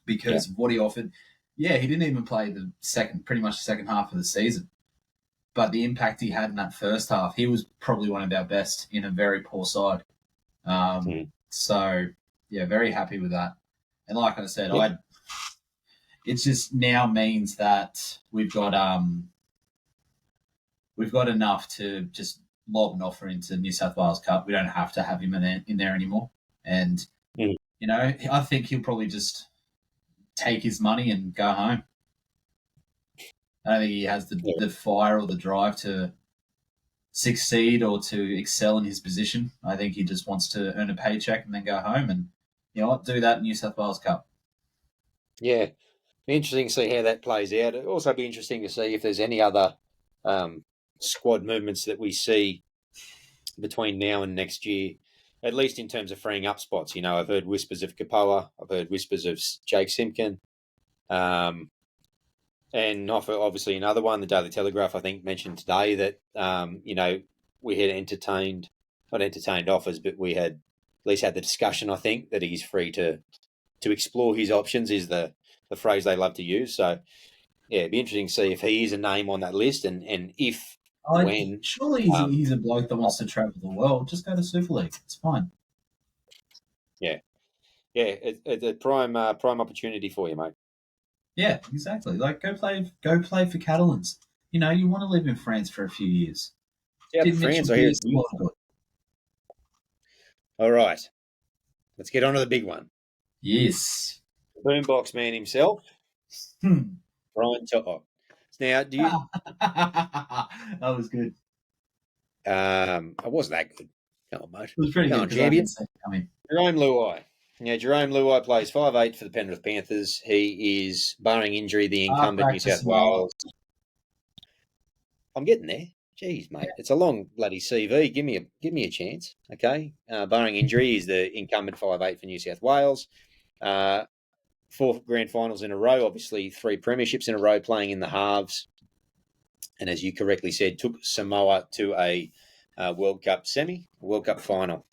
because of what he offered. Yeah, he didn't even play pretty much the second half of the season. But the impact he had in that first half, he was probably one of our best in a very poor side. So, very happy with that. And like I said, it just now means that we've got enough to just lob an offer into New South Wales Cup. We don't have to have him in there anymore. And, I think he'll probably just take his money and go home. I don't think he has the fire or the drive to succeed or to excel in his position. I think he just wants to earn a paycheck and then go home and, do that in New South Wales Cup. Yeah. Be interesting to see how that plays out. It'll also be interesting to see if there's any other squad movements that we see between now and next year, at least in terms of freeing up spots. I've heard whispers of Kapoa. I've heard whispers of Jake Simpkin. And obviously another one, the Daily Telegraph, I think, mentioned today that, we had not entertained offers, but we had at least had the discussion, I think, that he's free to explore his options is the phrase they love to use. So, it'd be interesting to see if he is a name on that list and if, when. Surely he's a bloke that wants to travel the world. Just go to Super League. It's fine. Yeah. Yeah, it's a prime opportunity for you, mate. Yeah, exactly. Like, go play for Catalans. You want to live in France for a few years. Yeah, France, I hear it's beautiful. All right. Let's get on to the big one. Yes. Boombox man himself, Brian To'o. Now, do you... that was good. It wasn't that good. Come on, mate. It was pretty good. Champion. Jerome Luai. Now, Jerome Luai plays 5'8" for the Penrith Panthers. He is, barring injury, the incumbent New South Wales. I'm getting there. Jeez, mate. It's a long bloody CV. Give me a chance, okay? Barring injury, he's the incumbent 5'8" for New South Wales. 4 grand finals in a row, obviously 3 premierships in a row playing in the halves. And as you correctly said, took Samoa to a World Cup World Cup final.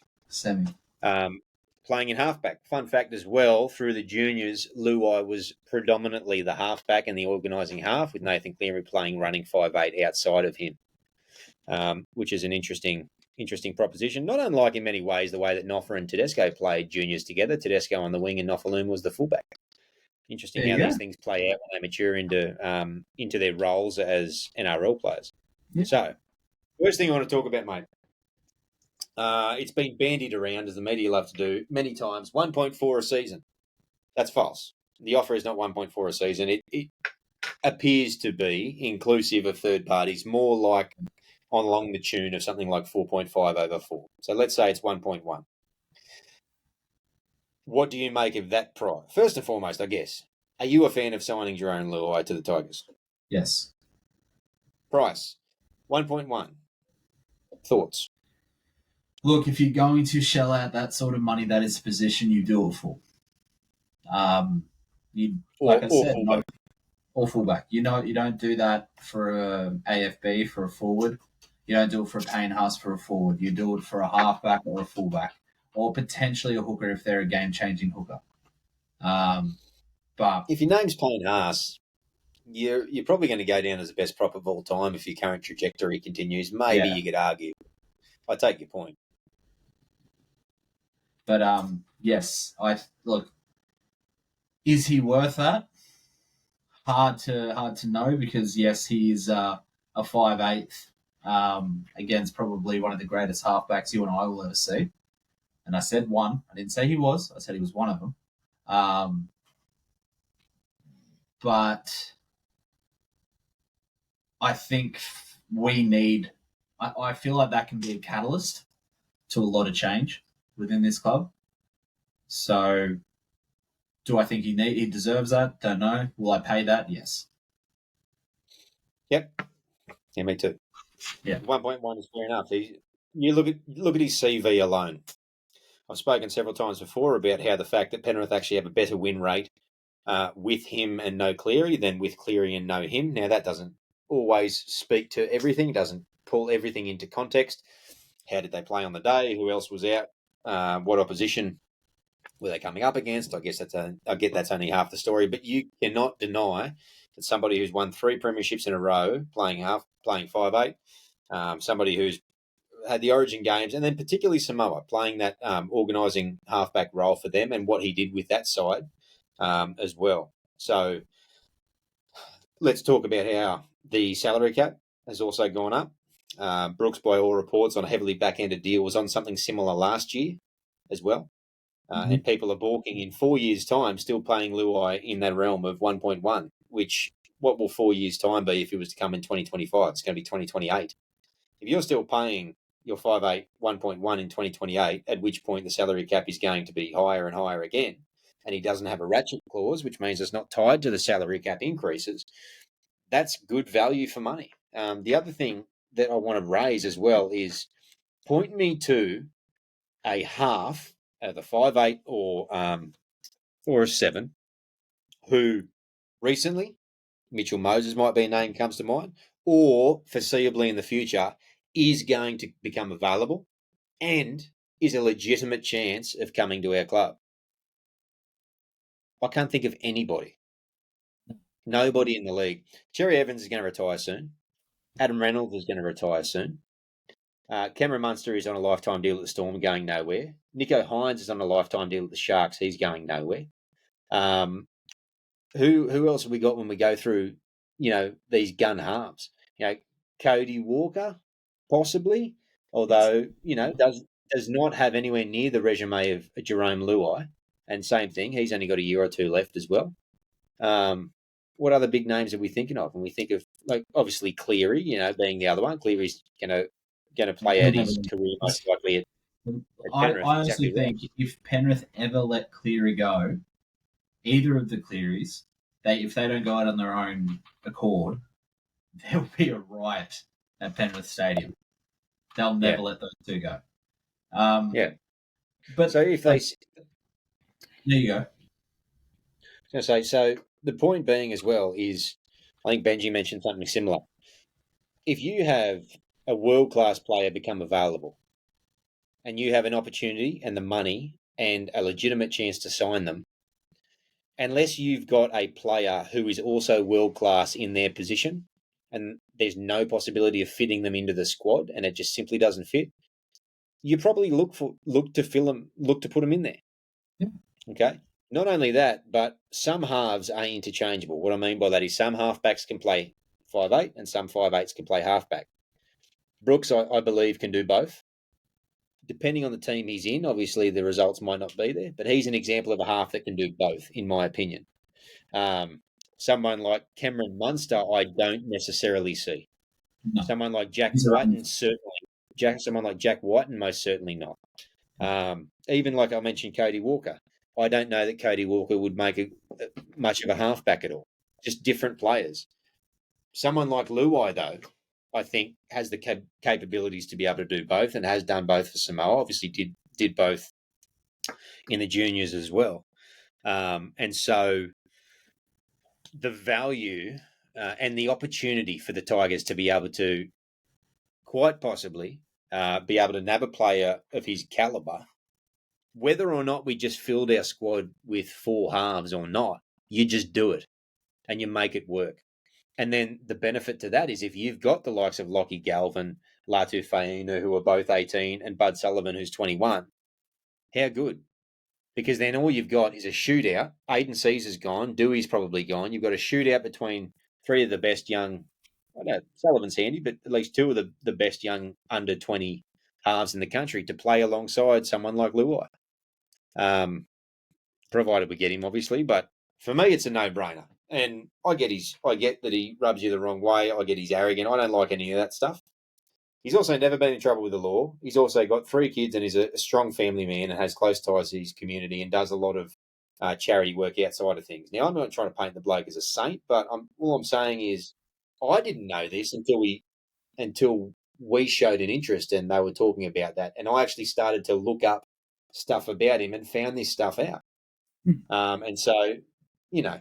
Playing in halfback. Fun fact as well, through the juniors, Luai was predominantly the halfback and the organising half, with Nathan Cleary playing running 5'8" outside of him, which is an interesting proposition. Not unlike in many ways the way that Noffa and Tedesco played juniors together. Tedesco on the wing and Nofaluma was the fullback. Interesting how these things play out when they mature into their roles as NRL players. Yeah. So, first thing I want to talk about, mate. It's been bandied around, as the media love to do, many times, 1.4 a season. That's false. The offer is not 1.4 a season. It appears to be inclusive of third parties, more like along the tune of something like 4.5 over 4. So let's say it's 1.1. What do you make of that price? First and foremost, I guess, are you a fan of signing Jerome Luai to the Tigers? Yes. Price, 1.1. Thoughts? Look, if you're going to shell out that sort of money, that is the position you do it for. Or fullback. You don't do that for a AFB, for a forward. You don't do it for a Payne Haas for a forward. You do it for a halfback or a fullback, or potentially a hooker if they're a game-changing hooker. But if your name's Payne Haas, you're probably going to go down as the best prop of all time if your current trajectory continues. Maybe you could argue. I take your point. But yes, look. Is he worth that? Hard to know because yes, he's a 5'8". Against probably one of the greatest halfbacks you and I will ever see. And I said one. I didn't say he was. I said he was one of them. But I think we need. I feel like that can be a catalyst to a lot of change within this club. So, do I think he deserves that? Don't know. Will I pay that? Yes. Yep. Yeah, me too. Yeah. 1.1 is fair enough. You look at his CV alone. I've spoken several times before about how the fact that Penrith actually have a better win rate with him and no Cleary than with Cleary and no him. Now, that doesn't always speak to everything, doesn't pull everything into context. How did they play on the day? Who else was out? What opposition were they coming up against? I guess I get that's only half the story, but you cannot deny that somebody who's won 3 premierships in a row, playing 5'8", somebody who's had the Origin games, and then particularly Samoa playing that organising halfback role for them, and what he did with that side as well. So let's talk about how the salary cap has also gone up. Brooks, by all reports, on a heavily back-ended deal, was on something similar last year as well. And people are balking in 4 years' time, still paying Luai in that realm of 1.1, which what will 4 years' time be if it was to come in 2025? It's going to be 2028. If you're still paying your 5'8", 1.1 in 2028, at which point the salary cap is going to be higher and higher again, and he doesn't have a ratchet clause, which means it's not tied to the salary cap increases, that's good value for money. The other thing that I want to raise as well is point me to a half, the 5'8", or a 7, who recently, Mitchell Moses might be a name comes to mind, or foreseeably in the future, is going to become available and is a legitimate chance of coming to our club. I can't think of anybody. Nobody in the league. Cherry Evans is going to retire soon. Adam Reynolds is going to retire soon. Cameron Munster is on a lifetime deal at the Storm, going nowhere. Nico Hines is on a lifetime deal at the Sharks. He's going nowhere. Who else have we got when we go through, these gun halves? Cody Walker, possibly, although, does not have anywhere near the resume of Jerome Luai. And same thing, he's only got a year or two left as well. What other big names are we thinking of? And we think of, like, obviously Cleary, being the other one. Cleary's going to play out his career most likely at Penrith. I Exactly honestly right. think if Penrith ever let Cleary go, either of the Clearys, if they don't go out on their own accord, there'll be a riot at Penrith Stadium. They'll never let those two go. Yeah. But So if they, there you go. I was going to say, so the point being as well is, I think Benji mentioned something similar. If you have a world-class player become available and you have an opportunity and the money and a legitimate chance to sign them, unless you've got a player who is also world-class in their position and there's no possibility of fitting them into the squad and it just simply doesn't fit, you probably look to put them in there. Yeah. Okay. Not only that, but some halves are interchangeable. What I mean by that is some halfbacks can play 5'8" and some 5'8s can play halfback. Brooks, I believe, can do both. Depending on the team he's in, obviously the results might not be there, but he's an example of a half that can do both, in my opinion. Someone like Cameron Munster, I don't necessarily see. No. Someone like Jack Whiten, certainly. Someone like Jack Whiten, most certainly not. Even like I mentioned, Cody Walker. I don't know that Cody Walker would make much of a halfback at all. Just different players. Someone like Luai, though, I think has the capabilities to be able to do both and has done both for Samoa. Obviously did both in the juniors as well. And so the value and the opportunity for the Tigers to be able to quite possibly be able to nab a player of his calibre, whether or not we just filled our squad with 4 halves or not, you just do it and you make it work. And then the benefit to that is if you've got the likes of Lockie Galvin, Latu Fainu, who are both 18, and Bud Sullivan, who's 21. How good? Because then all you've got is a shootout. Aiden Caesar's gone. Dewey's probably gone. You've got a shootout between three of the best young. I know Sullivan's handy, but at least two of the best young under 20 halves in the country to play alongside someone like Luai. Provided we get him, obviously. But for me, it's a no-brainer. And I get that he rubs you the wrong way. I get he's arrogant. I don't like any of that stuff. He's also never been in trouble with the law. He's also got 3 kids and is a strong family man and has close ties to his community and does a lot of charity work outside of things. Now, I'm not trying to paint the bloke as a saint, but all I'm saying is I didn't know this until we showed an interest and they were talking about that. And I actually started to look up stuff about him and found this stuff out. And so, you know,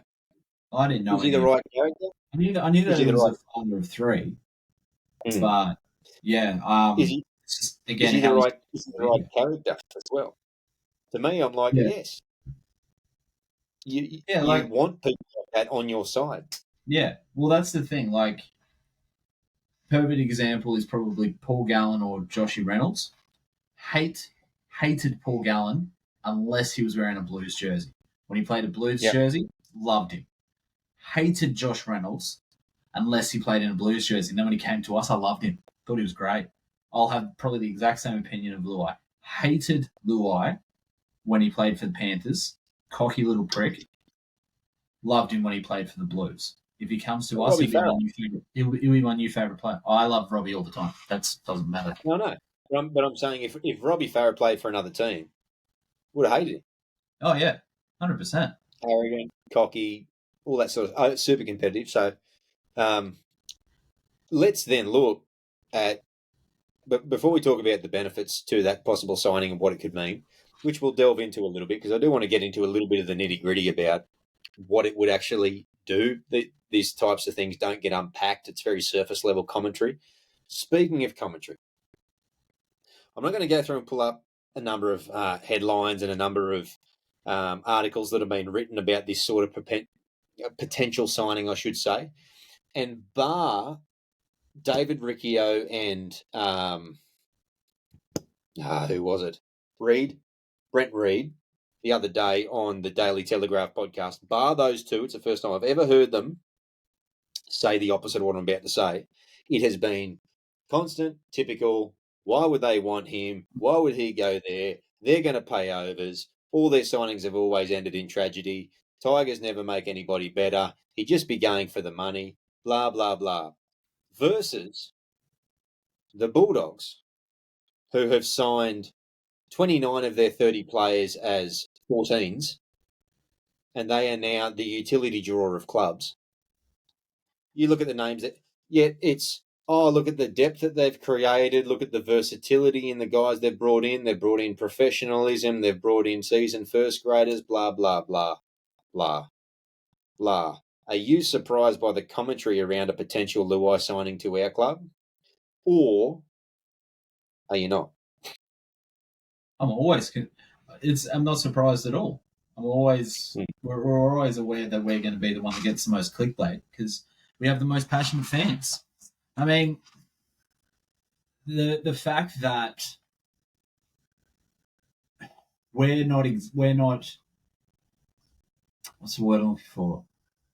I didn't know is he the right character? I knew that he was a father of 3, but yeah, is he the right character as well? To me, I'm like, yes. You want people like that on your side. Yeah, well, that's the thing. Like, perfect example is probably Paul Gallen or Joshy Reynolds. Hated Paul Gallen unless he was wearing a Blues jersey. When he played a Blues jersey, loved him. Hated Josh Reynolds unless he played in a Blues jersey. And then when he came to us, I loved him. Thought he was great. I'll have probably the exact same opinion of Luai. Hated Luai when he played for the Panthers. Cocky little prick. Loved him when he played for the Blues. If he comes to us, he'll be my new favourite player. I love Robbie all the time. That doesn't matter. No. But I'm saying if Robbie Farah played for another team, would have hated him. Oh, yeah. 100%. Arrogant, cocky, all that sort of super competitive. So let's then look at, but before we talk about the benefits to that possible signing and what it could mean, which we'll delve into a little bit, because I do want to get into a little bit of the nitty-gritty about what it would actually do. These types of things don't get unpacked. It's very surface-level commentary. Speaking of commentary, I'm not going to go through and pull up a number of headlines and a number of articles that have been written about this sort of potential signing, I should say. And bar David Riccio and who was it? Brent Reed, the other day on the Daily Telegraph podcast. Bar those two, it's the first time I've ever heard them say the opposite of what I'm about to say. It has been constant, typical. Why would they want him? Why would he go there? They're going to pay overs. All their signings have always ended in tragedy. Tigers never make anybody better. He'd just be going for the money. Blah, blah, blah. Versus the Bulldogs, who have signed 29 of their 30 players as 14s, and they are now the utility drawer of clubs. You look at the names, it's, look at the depth that they've created, look at the versatility in the guys they've brought in. They've brought in professionalism, they've brought in seasoned first graders, blah, blah, blah, blah, blah. Are you surprised by the commentary around a potential Luai signing to our club? Or are you not? I'm not surprised at all. We're always aware that we're going to be the one that gets the most clickbait because we have the most passionate fans. I mean, the fact that we're not what's the word I'm looking for?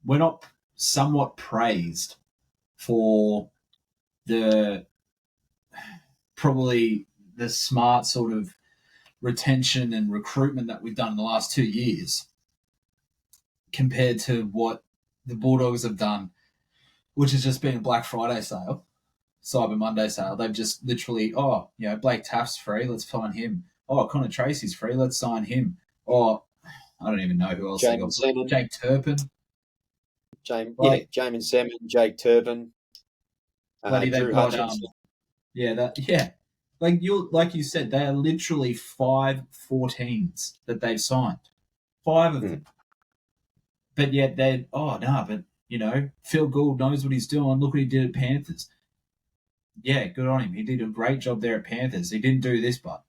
We're not somewhat praised for probably the smart sort of retention and recruitment that we've done in the last 2 years compared to what the Bulldogs have done, which has just been a Black Friday sale, Cyber Monday sale. They've just literally, Blake Taft's free, let's sign him. Oh, Connor Tracy's free, let's sign him. Oh, I don't even know who else they got. Jake Turpin. Jamin Salmon, Jake Turpin. Drew Hutchinson. Like you said, they are literally 5 14s that they've signed. 5 of them. But yet Phil Gould knows what he's doing. Look what he did at Panthers. Yeah, good on him. He did a great job there at Panthers. He didn't do this, but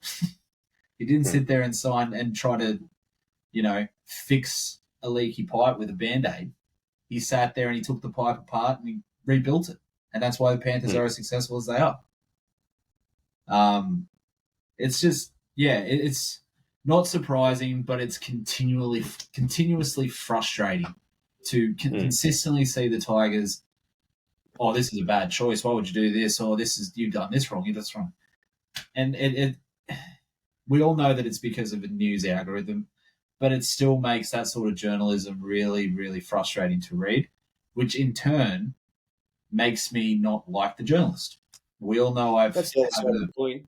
he didn't sit there and sign and try to, fix a leaky pipe with a Band-Aid. He sat there and he took the pipe apart and he rebuilt it. And that's why the Panthers are as successful as they are. It's just, it's not surprising, but it's continuously frustrating to consistently see the Tigers. Oh, this is a bad choice. Why would you do this? Or you've done this wrong. You've done this wrong. And we all know that it's because of a news algorithm, but it still makes that sort of journalism really, really frustrating to read, which in turn makes me not like the journalist. We all know That's the other side of the coin.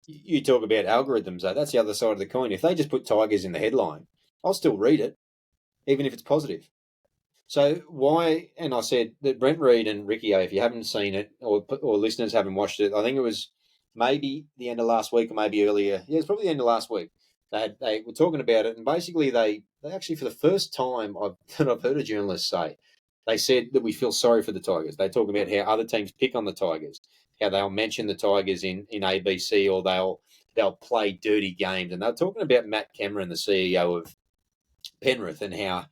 You talk about algorithms, though. That's the other side of the coin. If they just put Tigers in the headline, I'll still read it, even if it's positive. So why? And I said that Brent Reed and Ricky O, if you haven't seen it or listeners haven't watched it, I think it was maybe the end of last week or maybe earlier. Yeah, it's probably the end of last week. They were talking about it, and basically they actually, for the first time that I've heard a journalist say, they said that we feel sorry for the Tigers. They talk about how other teams pick on the Tigers, how they'll mention the Tigers in ABC, or they'll play dirty games, and they're talking about Matt Cameron, the CEO of Penrith, and how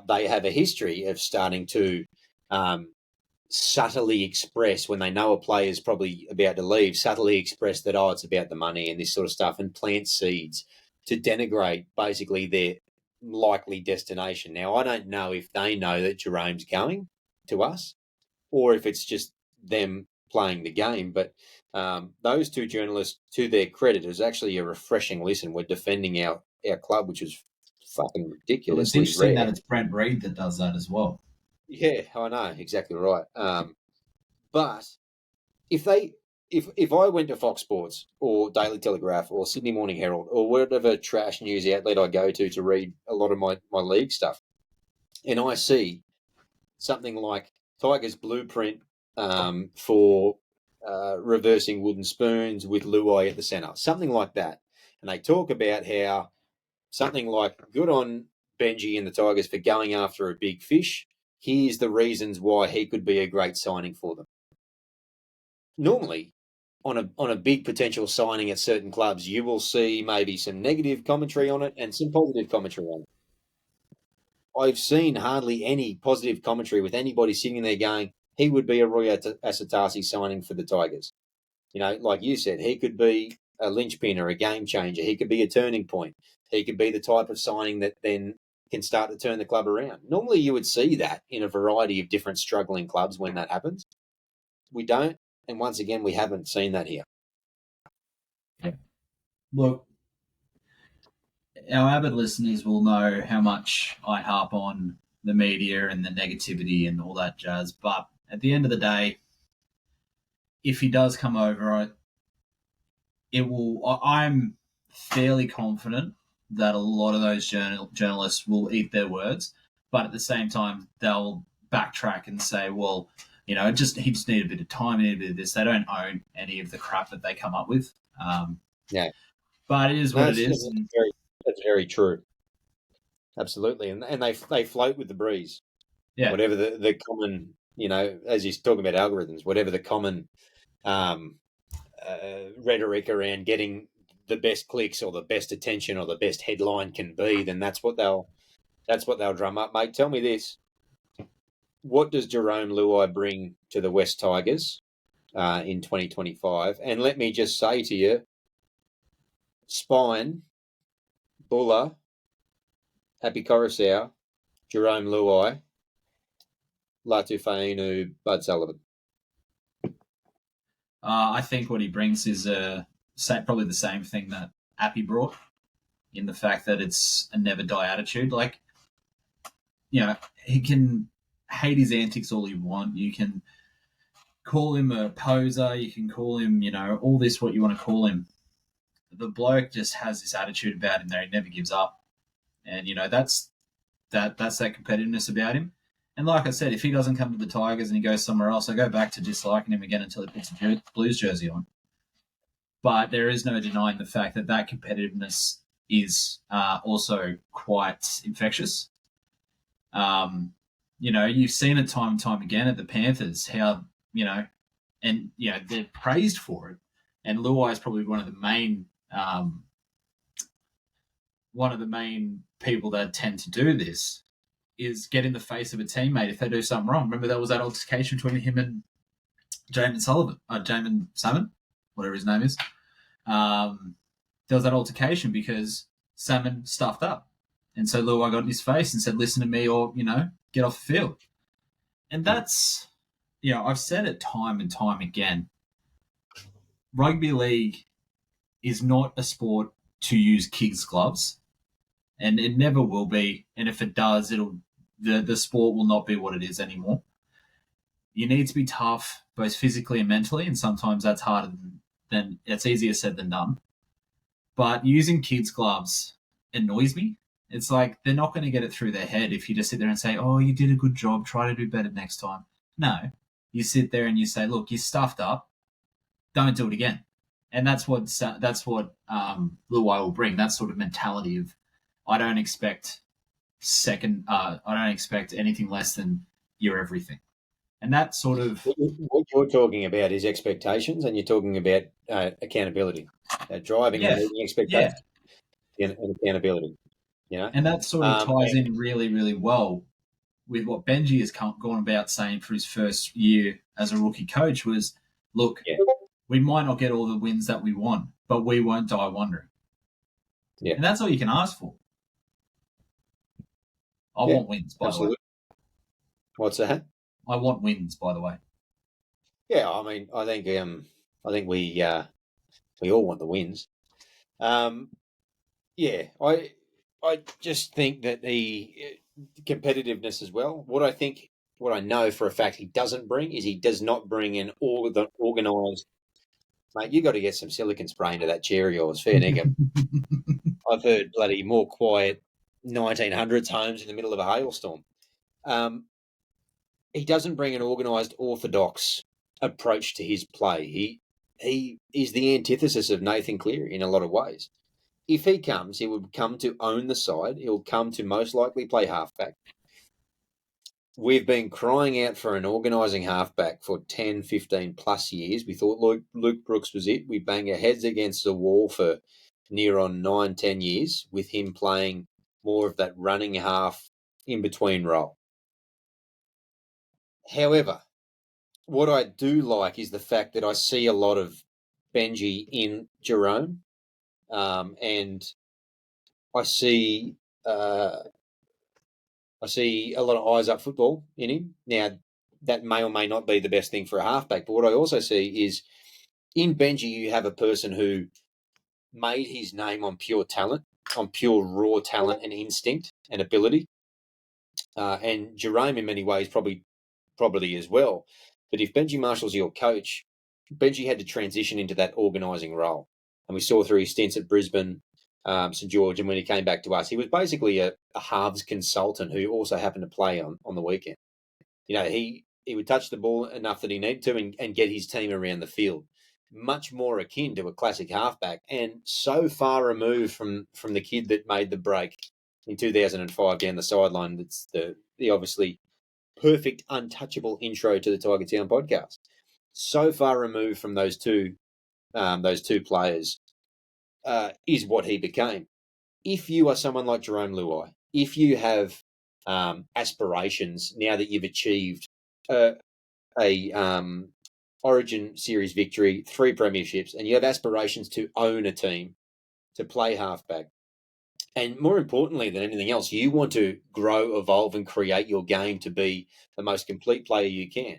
they have a history of starting to subtly express when they know a player is probably about to leave, subtly express that, oh, it's about the money and this sort of stuff, and plant seeds to denigrate basically their likely destination. Now, I don't know if they know that Jerome's going to us or if it's just them playing the game, but those two journalists, to their credit, is actually a refreshing listen. We're defending our club, which is fucking Well, it's ridiculously interesting that rare. it's Brent Reed that does that as well. Yeah, I know, exactly right. But if they, if I went to Fox Sports or Daily Telegraph or Sydney Morning Herald or whatever trash news outlet I go to read a lot of my league stuff, and I see something like Tiger's blueprint for reversing wooden spoons with Luai at the centre, something like that, and they talk about how something like good on Benji and the Tigers for going after a big fish. Here's the reasons why he could be a great signing for them. Normally, on a big potential signing at certain clubs, you will see maybe some negative commentary on it and some positive commentary on it. I've seen hardly any positive commentary with anybody sitting there going, he would be a Roy Asatasi signing for the Tigers. You know, like you said, he could be a linchpin or a game changer. He could be a turning point. He could be the type of signing that then can start to turn the club around. Normally, you would see that in a variety of different struggling clubs when that happens. We don't, and once again, we haven't seen that here. Yeah. Look, our avid listeners will know how much I harp on the media and the negativity and all that jazz. But at the end of the day, if he does come over, I'm fairly confident that a lot of those journalists will eat their words, but at the same time, they'll backtrack and say, well, he just needed a bit of time, he needed a bit of this. They don't own any of the crap that they come up with. Yeah. But it is No, what it is. that's very true. Absolutely. And they float with the breeze. Yeah. Whatever the common, as you're talking about algorithms, whatever the common rhetoric around getting the best clicks or the best attention or the best headline can be, then that's what they'll drum up. Mate, tell me this. What does Jerome Luai bring to the West Tigers in 2025? And let me just say to you, Spine, Buller, Happy Coruscant, Jerome Luai, Latu Fainu, Bud Sullivan. I think what he brings is probably the same thing that Appy brought, in the fact that it's a never die attitude. Like, he can hate his antics all you want. You can call him a poser. You can call him, all this, what you want to call him. The bloke just has this attitude about him that he never gives up. And, that's that competitiveness about him. And like I said, if he doesn't come to the Tigers and he goes somewhere else, I go back to disliking him again until he puts a Blues jersey on. But there is no denying the fact that competitiveness is also quite infectious. You've seen it time and time again at the Panthers, how, they're praised for it. And Luai is probably one of the main people that tend to do this, is get in the face of a teammate if they do something wrong. Remember, there was that altercation between him and Jamin Salmon. whatever his name is, there was that altercation because Salmon stuffed up. And so Luai got in his face and said, listen to me or, get off the field. And that's, I've said it time and time again. Rugby league is not a sport to use kids' gloves, and it never will be. And if it does, the sport will not be what it is anymore. You need to be tough, both physically and mentally, and sometimes that's harder than it's easier said than done. But using kids' gloves annoys me. It's like they're not going to get it through their head if you just sit there and say, oh, you did a good job, try to do better next time. No, you sit there and you say, look, you stuffed up, don't do it again. And that's what Luai will bring, that sort of mentality of I don't expect anything less than you're everything. And that sort of... What you're talking about is expectations, and you're talking about accountability, driving and meeting expectations and accountability. And that sort of ties in really, really well with what Benji has gone about saying for his first year as a rookie coach was, look, we might not get all the wins that we want, but we won't die wondering. Yeah. And that's all you can ask for. I want wins, by the way. What's that? I want wins, by the way. Yeah, I mean, I think we all want the wins. I just think that the competitiveness as well. What I know for a fact he doesn't bring is he does not bring in all of the organised. Mate, you got to get some silicon spray into that chair of yours, fair dinkum. I've heard bloody more quiet 1900s homes in the middle of a hailstorm. He doesn't bring an organised, orthodox approach to his play. He is the antithesis of Nathan Cleary in a lot of ways. If he comes, he would come to own the side. He'll come to most likely play halfback. We've been crying out for an organising halfback for 10, 15 plus years. We thought Luke Brooks was it. We bang our heads against the wall for near on 9, 10 years with him playing more of that running half in between role. However, what I do like is the fact that I see a lot of Benji in Jerome, and I see a lot of eyes up football in him. Now, that may or may not be the best thing for a halfback, but what I also see is in Benji you have a person who made his name on pure talent, on pure raw talent and instinct and ability, and Jerome in many ways probably as well. But if Benji Marshall's your coach, Benji had to transition into that organising role. And we saw through his stints at Brisbane, St George, and when he came back to us, he was basically a halves consultant who also happened to play on the weekend. He would touch the ball enough that he needed to and get his team around the field. Much more akin to a classic halfback, and so far removed from the kid that made the break in 2005 down the sideline. That's the obviously perfect, untouchable intro to the Tiger Town podcast. So far removed from those two players is what he became. If you are someone like Jerome Luai, if you have aspirations now that you've achieved a Origin Series victory, 3 premierships, and you have aspirations to own a team, to play halfback, and more importantly than anything else, you want to grow, evolve, and create your game to be the most complete player you can.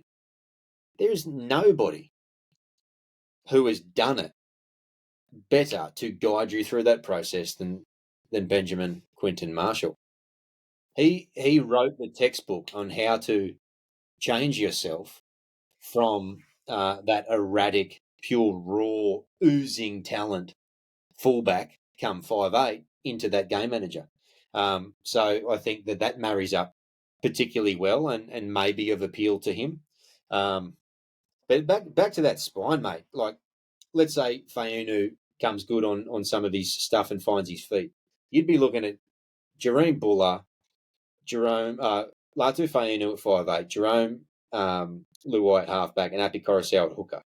There is nobody who has done it better to guide you through that process than Benjamin Quinton Marshall. He wrote the textbook on how to change yourself from that erratic, pure, raw, oozing talent fullback come 5'8" into that game manager. So I think that marries up particularly well and may be of appeal to him. But back to that spine, mate. Like, let's say Fainu comes good on some of his stuff and finds his feet. You'd be looking at Jerome Buller, Latu Fainu at 5'8", Jerome Luai at halfback, and Api Coruscant at hooker.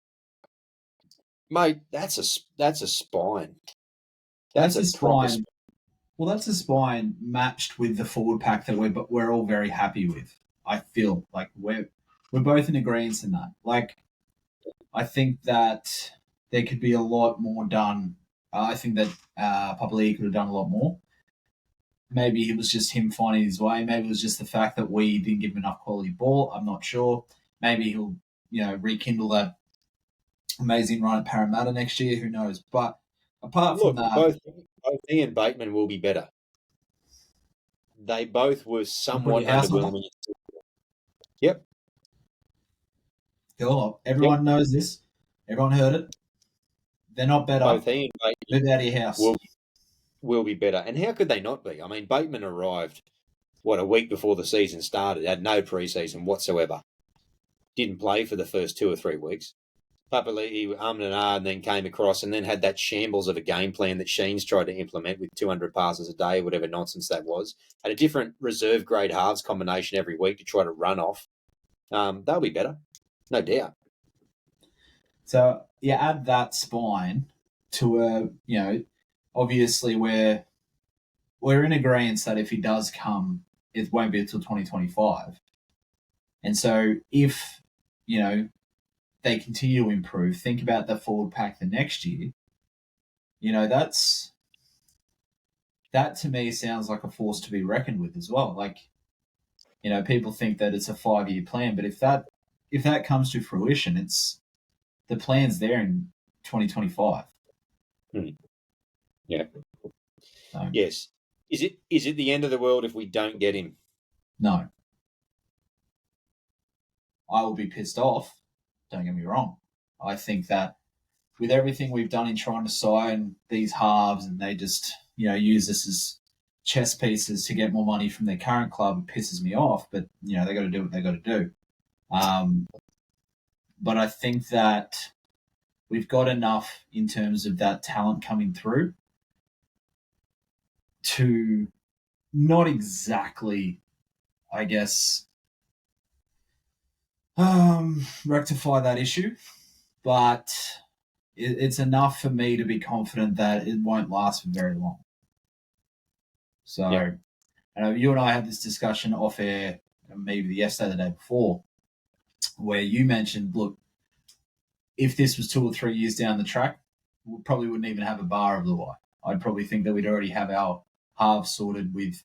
Mate, that's a spine. That's a spine. Well, that's a spine matched with the forward pack that we're all very happy with. I feel like we're both in agreement in that. Like, I think that there could be a lot more done. I think that Papali'i could have done a lot more. Maybe it was just him finding his way. Maybe it was just the fact that we didn't give him enough quality ball. I'm not sure. Maybe he'll, rekindle that amazing run at Parramatta next year. Who knows? But apart from Look, that, both he and Bateman will be better. They both were you put somewhat your house on that. underwhelming. Yep. Cool. Yep. Everyone knows this. Everyone heard it. They're not better. Both he and Bateman Move out of your house. will be better. And how could they not be? I mean, Bateman arrived, a week before the season started, had no preseason whatsoever. Didn't play for the first 2 or 3 weeks. Papali'i and then came across and then had that shambles of a game plan that Sheen's tried to implement with 200 passes a day, whatever nonsense that was. Had a different reserve grade halves combination every week to try to run off. They'll be better, no doubt. So you add that spine to obviously we're in agreement that if he does come, it won't be until 2025. And so if, they continue to improve, think about the forward pack the next year. That to me sounds like a force to be reckoned with as well. Like, people think that it's a 5-year plan, but if that comes to fruition, it's the plan's there in 2025. Yeah. So, Yes. Is it the end of the world if we don't get him? no. I will be pissed off. Don't get me wrong. I think that with everything we've done in trying to sign these halves and they just, use this as chess pieces to get more money from their current club, it pisses me off. But, they got to do what they got to do. But I think that we've got enough in terms of that talent coming through to not exactly, I guess, rectify that issue, but it's enough for me to be confident that it won't last for very long. So, Yeah. you and I had this discussion off air, maybe yesterday, the day before, where you mentioned, look, if this was 2 or 3 years down the track, we probably wouldn't even have a bar of Luai. I'd probably think that we'd already have our halves sorted with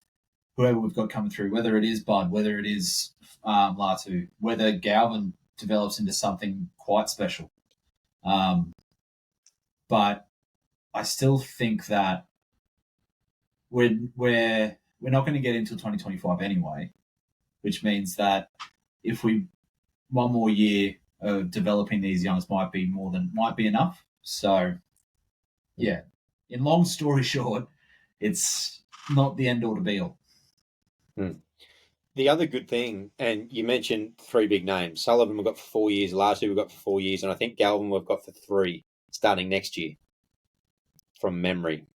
whoever we've got coming through, whether it is Bud, whether it is Latu, whether Galvin develops into something quite special. But I still think that we're not going to get until 2025 anyway, which means that if we one more year of developing these youngs might be enough. So, yeah, in long story short, it's not the end all to be all. The other good thing, and you mentioned 3 big names. Sullivan we've got for 4 years, Latu we've got for 4 years, and I think Galvin we've got for 3 starting next year from memory.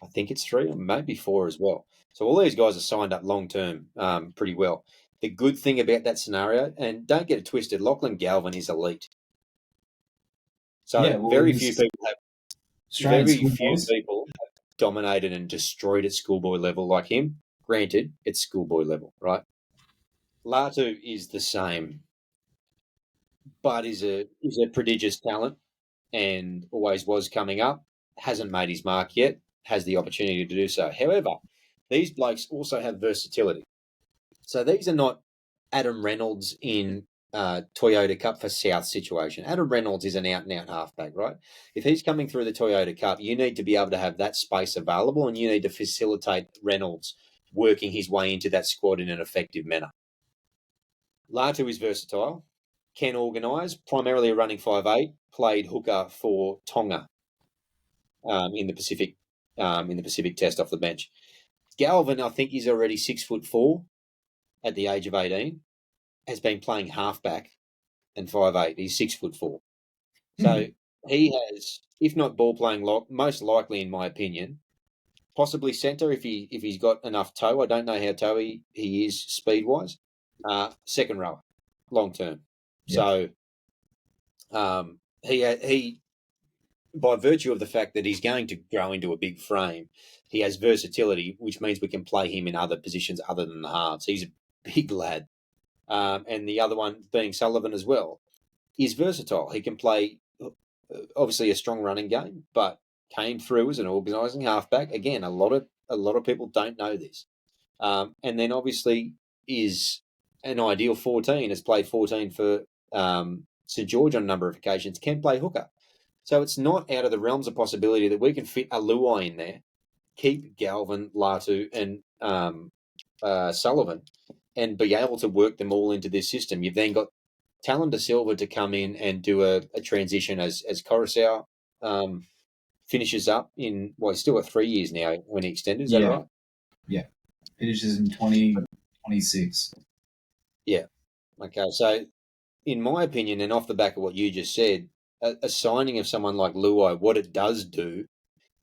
I think it's 3 or maybe 4 as well. So all these guys are signed up long term pretty well. The good thing about that scenario, and don't get it twisted, Lachlan Galvin is elite. So very few people have dominated and destroyed at schoolboy level like him. Granted, it's schoolboy level, right? Latu is the same, but is a prodigious talent and always was coming up. Hasn't made his mark yet. Has the opportunity to do so. However, these blokes also have versatility. So these are not Adam Reynolds in Toyota Cup for South situation. Adam Reynolds is an out-and-out halfback, right? If he's coming through the Toyota Cup, you need to be able to have that space available and you need to facilitate Reynolds working his way into that squad in an effective manner. Latu is versatile, can organise, primarily a running 5'8", played hooker for Tonga in the Pacific Test off the bench. Galvin, I think, is already 6'4" at the age of 18, has been playing halfback and 5'8". He's 6'4". So he has, if not ball playing, most likely, in my opinion, possibly centre if he's got enough toe. I don't know how toe he is speed wise. Second rower, long term. Yep. So he by virtue of the fact that he's going to grow into a big frame, he has versatility, which means we can play him in other positions other than the halves. He's a big lad. And the other one being Sullivan as well, is versatile. He can play obviously a strong running game, but came through as an organising halfback. Again, a lot of people don't know this. And then obviously is an ideal 14, has played 14 for St George on a number of occasions, can play hooker. So it's not out of the realms of possibility that we can fit a Luai in there, keep Galvin, Latu, and Sullivan, and be able to work them all into this system. You've then got Talon De Silva to come in and do a transition as Coruscant finishes up in, well, he's still got 3 years now when he extended. Is that right? Yeah. Finishes in 2026. Yeah. Okay. So, in my opinion, and off the back of what you just said, a signing of someone like Luai, what it does do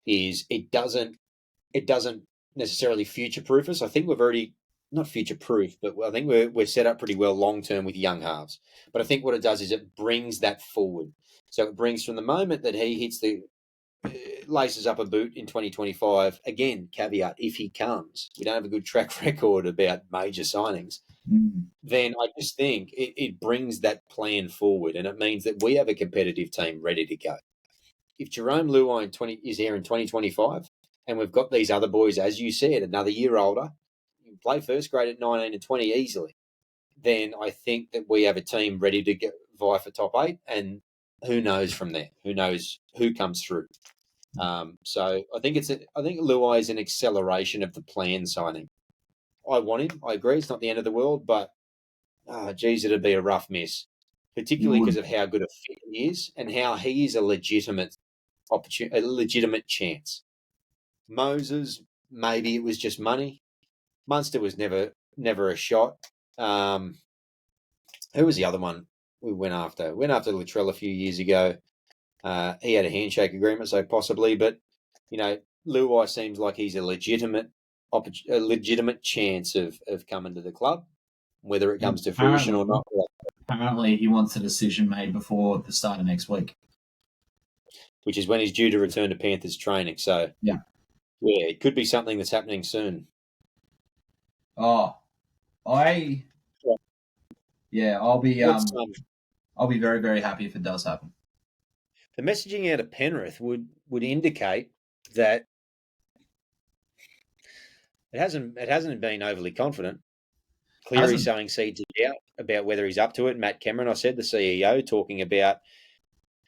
is it doesn't necessarily future proof us. I think we've already not future proof, but I think we're set up pretty well long term with young halves. But I think what it does is it brings that forward. So it brings from the moment that he hits the laces up a boot in 2025. Again, caveat: if he comes, we don't have a good track record about major signings. Then I just think it brings that plan forward, and it means that we have a competitive team ready to go. If Jerome Luai is here in 2025, and we've got these other boys, as you said, another year older, you can play first grade at 19 and 20 easily, then I think that we have a team ready to vie for top 8, and who knows from there? Who knows who comes through? So I think Luai is an acceleration of the plan signing. I want him. I agree. It's not the end of the world, but geez, it'd be a rough miss, particularly because of how good a fit he is and how he is a legitimate chance. Moses, maybe it was just money. Munster was never a shot. Who was the other one we went after? Went after Latrell a few years ago. He had a handshake agreement, so possibly. But Luai seems like he's a legitimate chance of coming to the club, whether it comes to fruition or not. Apparently, he wants a decision made before the start of next week, which is when he's due to return to Panthers training. So it could be something that's happening soon. I'll be very, very happy if it does happen. The messaging out of Penrith would indicate that it hasn't been overly confident. Cleary sowing seeds of doubt about whether he's up to it. Matt Cameron, I said, the CEO, talking about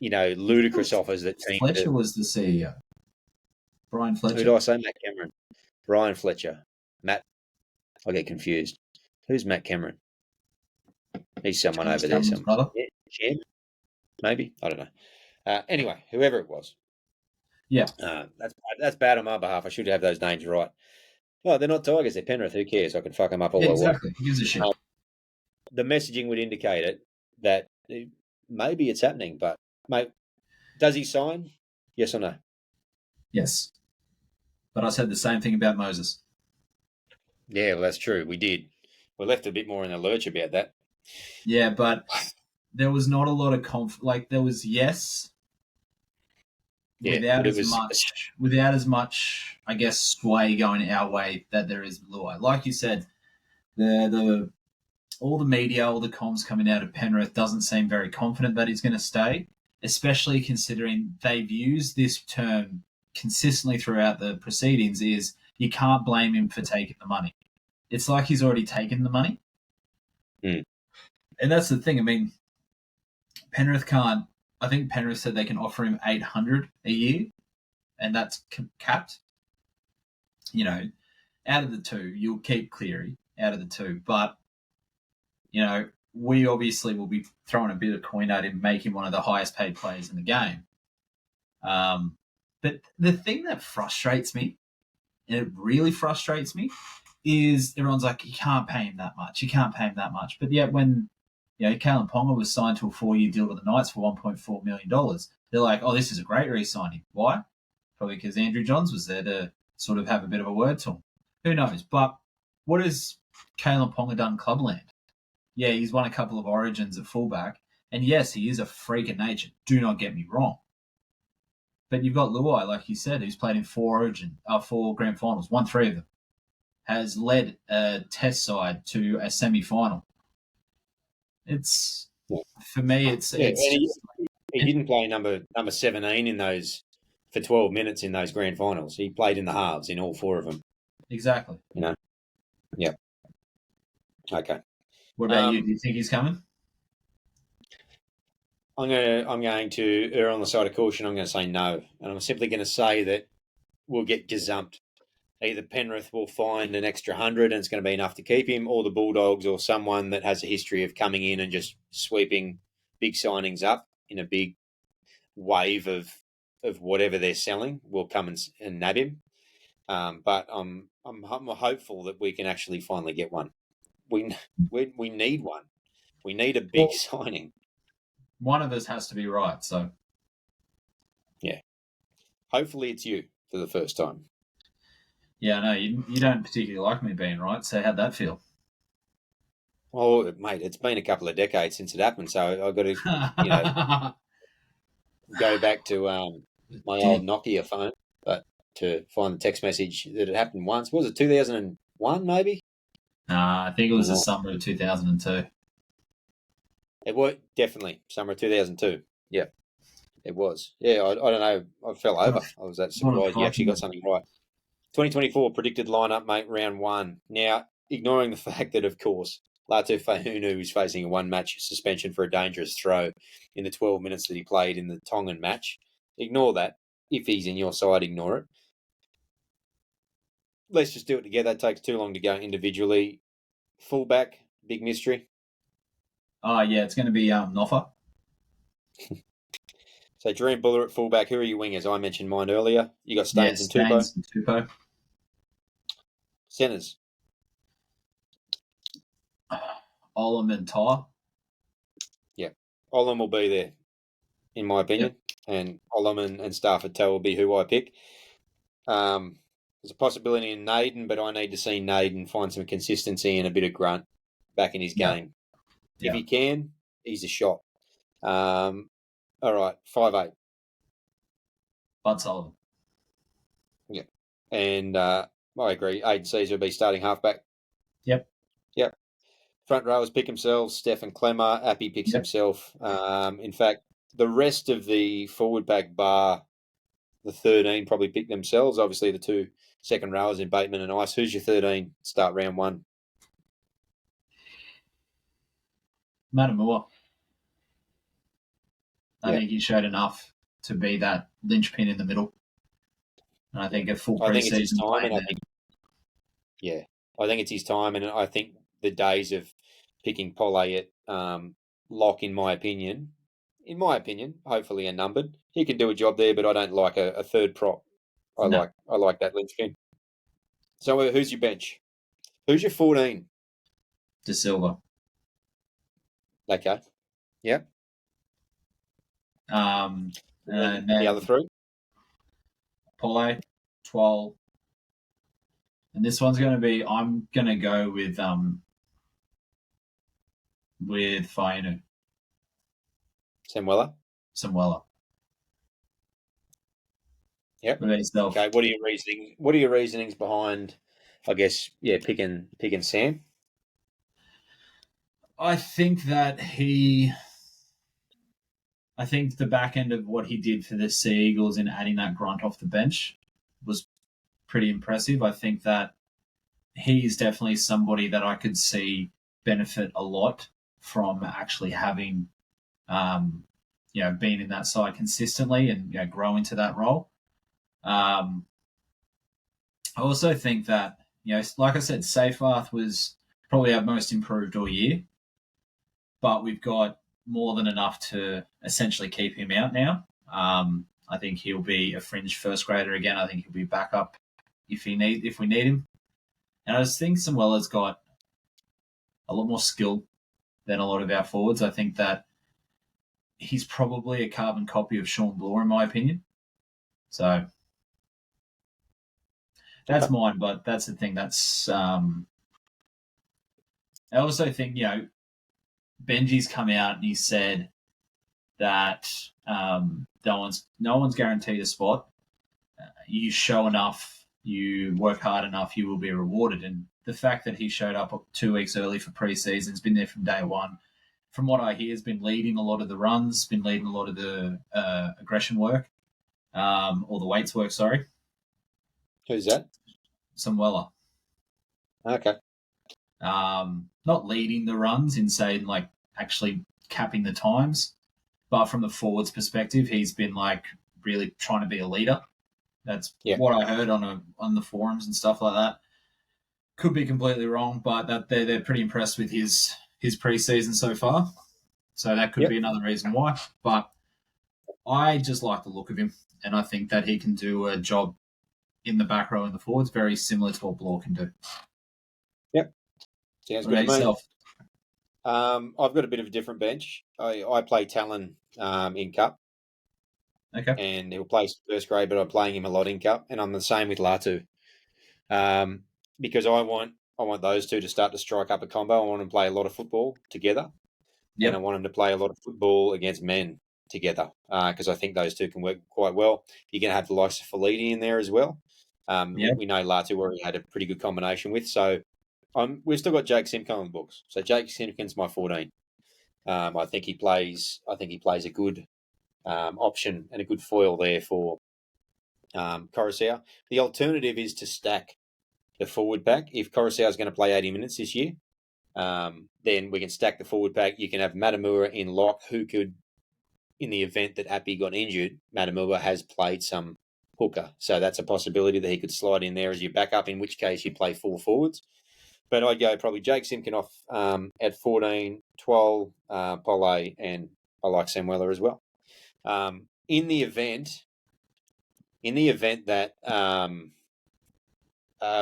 ludicrous offers that teams. Fletcher was the CEO. Brian Fletcher. Who did I say? Matt Cameron. Brian Fletcher. Matt. I get confused. Who's Matt Cameron? He's someone over there. Yeah, maybe. I don't know. Anyway, whoever it was. Yeah. That's bad on my behalf. I should have those names right. Oh, they're not Tigers. They're Penrith. Who cares? I can fuck them up all I want. Exactly. Who gives a shit? The messaging would indicate it that maybe it's happening, but mate, does he sign? Yes or no? Yes. But I said the same thing about Moses. Yeah, well, that's true. We did. We left a bit more in the lurch about that. Yeah, but there was not a lot of there was yes. Yeah, without as much, I guess, sway going our way that there is Luai. Like you said, all the media, all the comms coming out of Penrith doesn't seem very confident that he's going to stay, especially considering they've used this term consistently throughout the proceedings is you can't blame him for taking the money. It's like he's already taken the money. Mm. And that's the thing. I mean, Penrith can't. I think Penrith said they can offer him $800 a year, and that's capped. Out of the two, you'll keep Cleary out of the two. But, we obviously will be throwing a bit of coin at him, make him one of the highest paid players in the game. But the thing that frustrates me, and it really frustrates me, is everyone's like, you can't pay him that much. You can't pay him that much. But yet when Kalen Ponga was signed to a 4-year deal with the Knights for $1.4 million. They're like, oh, this is a great re-signing. Why? Probably because Andrew Johns was there to sort of have a bit of a word to him. Who knows? But what has Kalen Ponga done clubland? Yeah, he's won a couple of Origins at fullback. And yes, he is a freak of nature. Do not get me wrong. But you've got Luai, like you said, who's played in 4 grand finals, won 3 of them. Has led a test side to a semi-final. For me, it's he didn't play number 17 in those for 12 minutes in those grand finals. He played in the halves in all four of them. Exactly. You know. Yeah. Okay. What about you? Do you think he's coming? I'm going to err on the side of caution. I'm going to say no, and I'm simply going to say that we'll get gazumped. Either Penrith will find an extra 100 and it's going to be enough to keep him, or the Bulldogs or someone that has a history of coming in and just sweeping big signings up in a big wave of whatever they're selling will come and nab him. But I'm hopeful that we can actually finally get one. We need one. We need a big signing. One of us has to be right. So yeah, hopefully it's you for the first time. Yeah, no, you don't particularly like me being right. So how'd that feel? Oh, mate, it's been a couple of decades since it happened, so I've got to, go back to my old Nokia phone, but to find the text message that it happened once. Was it 2001, maybe? I think it was the summer of 2002. It was definitely summer of 2002. Yeah, it was. Yeah, I don't know. I fell over. I was that surprised you actually got something right. 2024 predicted lineup, mate, round one. Now, ignoring the fact that, of course, Latu Fahunu is facing a one-match suspension for a dangerous throw in the 12 minutes that he played in the Tongan match. Ignore that. If he's in your side, ignore it. Let's just do it together. It takes too long to go individually. Fullback, big mystery. Oh, yeah, it's going to be Noffa. So, Dream Buller at fullback. Who are your wingers? I mentioned mine earlier. You got Staines and Tupou. Staines and Tupou. Centres. Olam and Tar. Yeah. Olam will be there, in my opinion. Yep. And Olam and Stafford Toe will be who I pick. There's a possibility in Naden, but I need to see Naden find some consistency and a bit of grunt back in his game. If he can, he's a shot. All right, 5'8". Bud Sullivan. Yeah. And I agree. Aiden Caesar will be starting halfback. Yep. Front rowers pick themselves. Steph and Clemmer. Appy picks himself. In fact, the rest of the forward back bar, the 13 probably pick themselves. Obviously, the two second rowers in Bateman and Ice. Who's your 13? Start round one. Matamua. I think he showed enough to be that linchpin in the middle. And I think a full pre-season I think it's his time, and I think the days of picking Pole at lock, in my opinion, hopefully are numbered. He can do a job there, but I don't like a third prop. I like that linchpin. So who's your bench? Who's your 14? De Silva. Okay. Yep. And the other three? Pole, 12. And this one's going to be, I'm going to go with Fainu. Samuela. Yep. Okay. What are your reasonings behind, I guess, picking Sam? I think that I think the back end of what he did for the Sea Eagles in adding that grunt off the bench was pretty impressive. I think that he's definitely somebody that I could see benefit a lot from actually having, been in that side consistently and grow into that role. I also think that, like I said, Seyfarth was probably our most improved all year, but we've got more than enough to essentially keep him out now. I think he'll be a fringe first grader again. I think he'll be back up if we need him. And I just think Samuela's got a lot more skill than a lot of our forwards. I think that he's probably a carbon copy of Sean Bloor, in my opinion. So that's mine, but that's the thing. That's I also think, Benji's come out and he said that no one's guaranteed a spot. You show enough, you work hard enough, you will be rewarded. And the fact that he showed up 2 weeks early for pre-season, has been there from day one, from what I hear, has been leading a lot of the runs, been leading a lot of the aggression work, or the weights work. Sorry, Who's that? Samuela. Okay. Not leading the runs in saying like actually capping the times, but from the forwards perspective, he's been like really trying to be a leader. That's Yeah. what I heard on the forums and stuff like that. Could be completely wrong, but that they're pretty impressed with his preseason so far. So that could Yep. be another reason why. But I just like the look of him, and I think that he can do a job in the back row and the forwards very similar to what Blore can do. Yep. Sounds What good about to me. yourself? I've got a bit of a different bench. I play Talon in Cup, Okay. and he'll play first grade, but I'm playing him a lot in Cup, and I'm the same with Latu. Because I want those two to start to strike up a combo. I want them to play a lot of football together, and I Yep. want them to play a lot of football against men together, because I think those two can work quite well. You're going to have the likes of Felidi in there as well. Yep. We know Latu already had a pretty good combination with, so we've still got Jake Simkin on the books. So Jake Simkin's my 14. I think he plays a good option and a good foil there for Coruscant. The alternative is to stack the forward pack. If Coruscant is going to play 80 minutes this year, then we can stack the forward pack. You can have Matamura in lock, who could, in the event that Appy got injured, Matamura has played some hooker. So that's a possibility that he could slide in there as your backup, in which case you play 4 forwards. But I'd go probably Jake Simkin off at 14, 12, Pollet, and I like Sam Weller as well. In the event that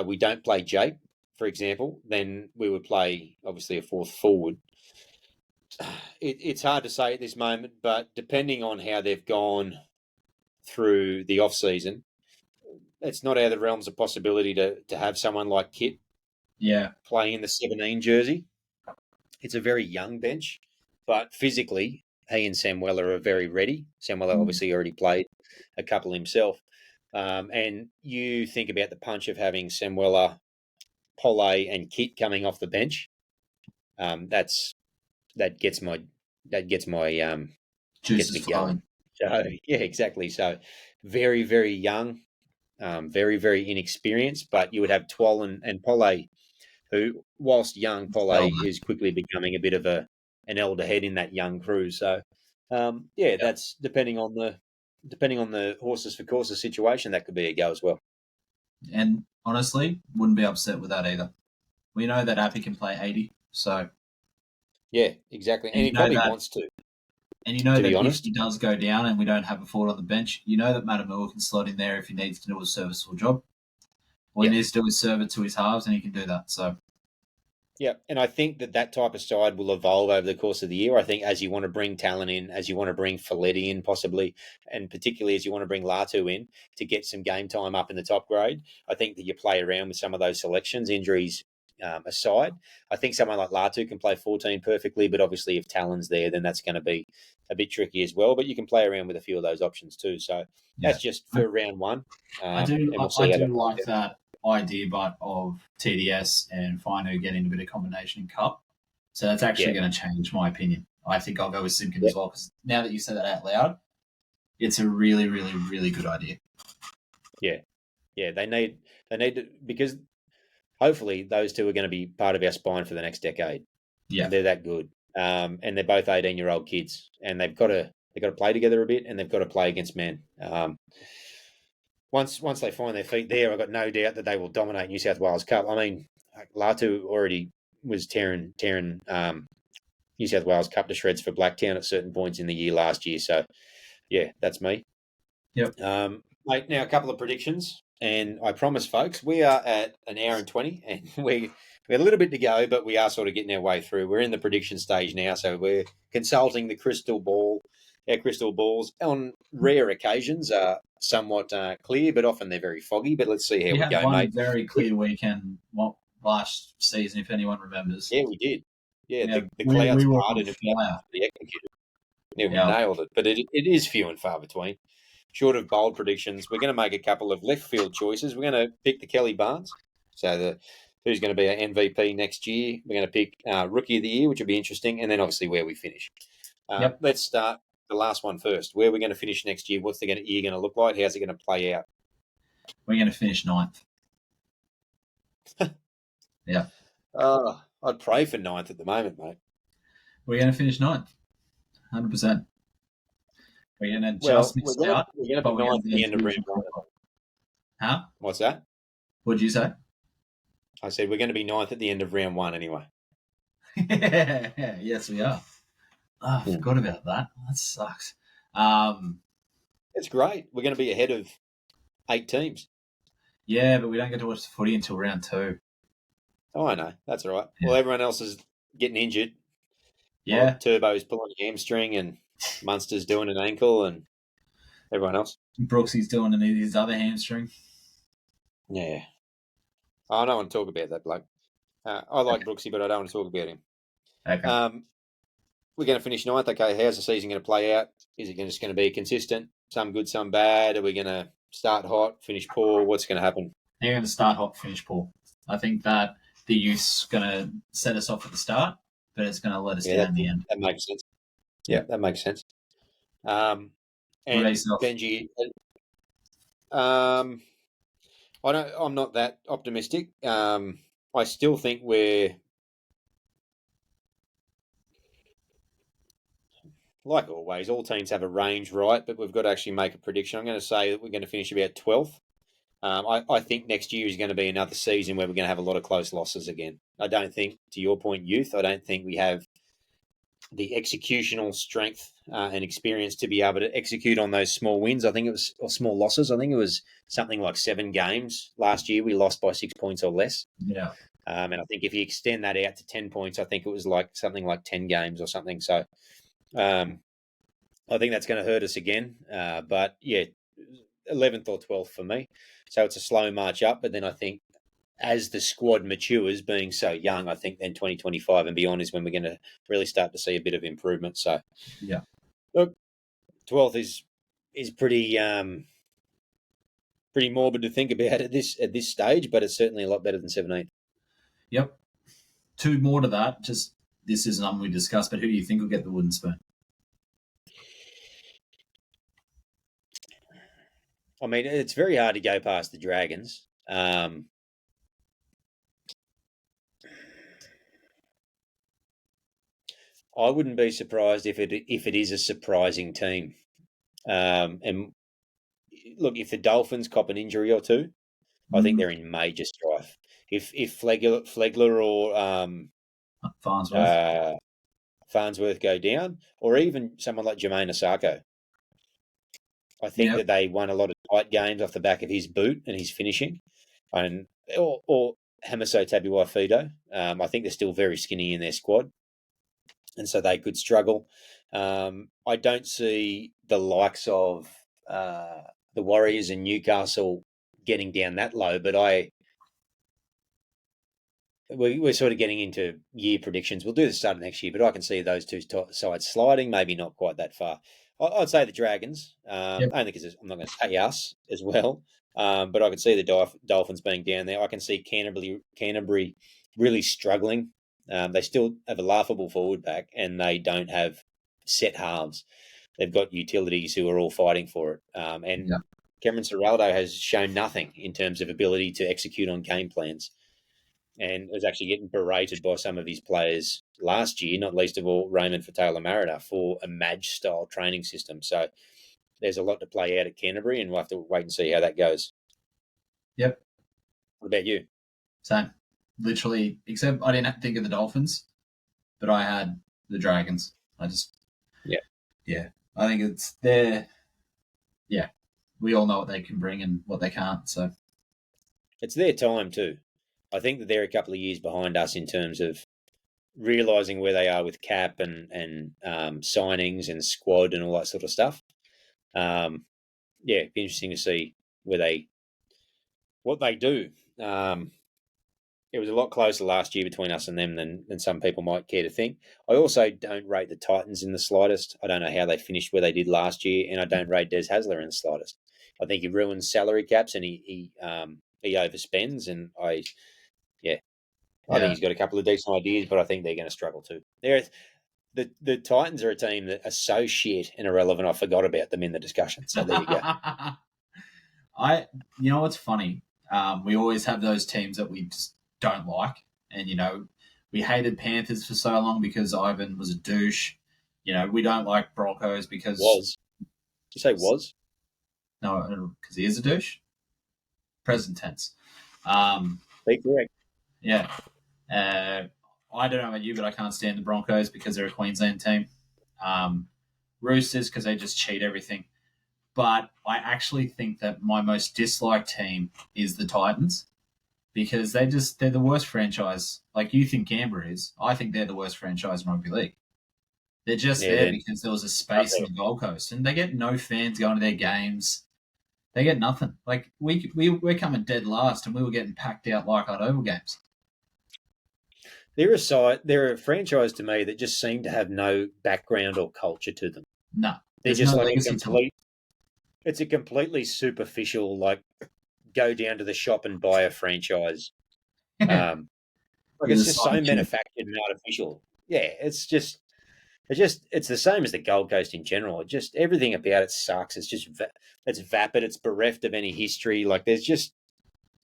we don't play Jake, for example, then we would play obviously a 4th forward. It's hard to say at this moment, but depending on how they've gone through the off season, it's not out of the realms of possibility to have someone like Kit playing in the 17 jersey. It's a very young bench, but physically, he and Sam Weller are very ready. Sam Weller obviously already played a couple himself. And you think about the punch of having Sam Weller, Pollet, and Kit coming off the bench. That gets me Juices going. flowing. So yeah, exactly. So very, very young, very, very inexperienced, but you would have Twoll and Pollet, who, whilst young, Pollet is quickly becoming a bit of an elder head in that young crew. So that's depending on the horses for courses situation, that could be a go as well. And honestly, wouldn't be upset with that either. We know that Appy can play 80, so yeah, exactly, and he probably wants to. And you know to that be if honest, he does go down and we don't have a forward on the bench, you know that Matamua can slot in there if he needs to do a serviceable job. All he needs to do is serve it to his halves, and he can do that. So, yeah, and I think that type of side will evolve over the course of the year. I think as you want to bring talent in, as you want to bring Folletti in possibly, and particularly as you want to bring Latu in to get some game time up in the top grade, I think that you play around with some of those selections, injuries aside. I think someone like Latu can play 14 perfectly, but obviously if Talon's there, then that's going to be a bit tricky as well. But you can play around with a few of those options too. So that's just for round one. I do and we'll see how that like that idea, but of TDS and Fino getting a bit of combination in Cup. So that's actually going to change my opinion. I think I'll go with Simkin as well, because now that you said that out loud, it's a really, really, really good idea. Yeah, they need to, because hopefully those two are going to be part of our spine for the next decade. Yeah, they're that good, and they're both 18-year-old kids, and they've got to play together a bit, and they've got to play against men. Once they find their feet there, I've got no doubt that they will dominate New South Wales Cup. I mean, Latu already was tearing New South Wales Cup to shreds for Blacktown at certain points in the year last year. So, yeah, that's me. Yep. Mate, now a couple of predictions. And I promise, folks, we are at an hour and 20, and we have a little bit to go, but we are sort of getting our way through. We're in the prediction stage now, so we're consulting the crystal ball. Our crystal balls, on rare occasions, are somewhat clear, but often they're very foggy. But let's see how we had go, one mate. very clear weekend last season, if anyone remembers. Yeah, we did. Yeah, the we clouds were parted on and fire. we executed. Yeah, we nailed it. But it is few and far between. Short of bold predictions, we're going to make a couple of left field choices. We're going to pick the Kelly Barnes. So who's going to be our MVP next year. We're going to pick Rookie of the Year, which will be interesting, and then obviously where we finish. Yep. Let's start the last one first. Where we're going to finish next year? What's the year going to look like? How's it going to play out? We're going to finish 9th. Yeah. I'd pray for 9th at the moment, mate. We're going to finish 9th. 100%. We're going to just miss out. We're going to be 9th at the end of round 1. Huh? What's that? What did you say? I said we're going to be 9th at the end of round 1 anyway. Yes, we are. Oh, I forgot about that. That sucks. It's great. We're going to be ahead of 8 teams. Yeah, but we don't get to watch the footy until round 2. Oh, I know. That's all right. Yeah. Well, everyone else is getting injured. Yeah. Like Turbo's pulling a hamstring and Munster's doing an ankle and everyone else. Brooksy's doing his other hamstring. Yeah. I don't want to talk about that bloke. I like Brooksy, but I don't want to talk about him. Okay. We're going to finish 9th. Okay, how's the season going to play out? Is it just going to be consistent? Some good, some bad? Are we going to start hot, finish poor? What's going to happen? They're going to start hot, finish poor. I think that the youth's going to set us off at the start, but it's going to let us down in the end. That makes sense. Yeah, that makes sense. And Benji, I'm not that optimistic. I still think we're, like always, all teams have a range, right? But we've got to actually make a prediction. I'm going to say that we're going to finish about 12th. I think next year is going to be another season where we're going to have a lot of close losses again. I don't think, to your point, youth, I don't think we have the executional strength and experience to be able to execute on those small wins. I think it was, or small losses. I think it was something like 7 games last year. We lost by 6 points or less. Yeah. And I think if you extend that out to 10 points, I think it was like something like 10 games or something. So I think that's going to hurt us again. But yeah, 11th or 12th for me. So it's a slow march up. But then I think as the squad matures, being so young, I think then 2025 and beyond is when we're going to really start to see a bit of improvement. So yeah, look, 12th is pretty pretty morbid to think about at this stage, but it's certainly a lot better than 17th. Yep. 2 more to that. Just this isn't something we discussed, but who do you think will get the wooden spoon? I mean, it's very hard to go past the Dragons. I wouldn't be surprised if it is a surprising team. And look, if the Dolphins cop an injury or two, I think they're in major strife. If Flegler or Farnsworth go down, or even someone like Jermaine Osako, I think that they won a lot of tight games off the back of his boot and his finishing, and or Hamiso Tabuai-Fidow. I think they're still very skinny in their squad, and so they could struggle. I don't see the likes of the Warriors and Newcastle getting down that low, but we're sort of getting into year predictions. We'll do the start of next year, but I can see those two sides sliding, maybe not quite that far. I'd say the Dragons, only because I'm not going to say us as well, but I could see the Dolphins being down there. I can see Canterbury really struggling. They still have a laughable forward pack, and they don't have set halves. They've got utilities who are all fighting for it. Cameron Ciraldo has shown nothing in terms of ability to execute on game plans, and was actually getting berated by some of his players last year, not least of all Raymond Fatala-Mariner, for a Madge-style training system. So there's a lot to play out at Canterbury, and we'll have to wait and see how that goes. Yep. What about you? Same. Literally, except I didn't think of the Dolphins, but I had the Dragons. Yeah. I think it's their, we all know what they can bring and what they can't. So it's their time too. I think that they're a couple of years behind us in terms of realising where they are with cap and signings and squad and all that sort of stuff. It'd be interesting to see what they do. It was a lot closer last year between us and them than some people might care to think. I also don't rate the Titans in the slightest. I don't know how they finished where they did last year, and I don't rate Des Hasler in the slightest. I think he ruins salary caps and he overspends, and I think he's got a couple of decent ideas, but I think they're going to struggle too. The Titans are a team that are so shit and irrelevant. I forgot about them in the discussion. So there you go. You know what's funny? We always have those teams that we just don't like, and we hated Panthers for so long because Ivan was a douche. We don't like Broncos because Did you say was? No, because he is a douche. Present tense. Be correct. Yeah. I don't know about you, but I can't stand the Broncos because they're a Queensland team. Roosters because they just cheat everything. But I actually think that my most disliked team is the Titans because they're the worst franchise. Like you think Canberra is, I think they're the worst franchise in rugby league. They're just there because there was a space in the Gold Coast, and they get no fans going to their games. They get nothing. Like we're coming dead last, and we were getting packed out like at Oval games. They're a franchise to me that just seem to have no background or culture to them. No, they're just like a complete. It's a completely superficial, like, go down to the shop and buy a franchise. Like it's just so manufactured and artificial. Yeah, it's the same as the Gold Coast in general. Just everything about it sucks. It's vapid. It's bereft of any history. Like there's just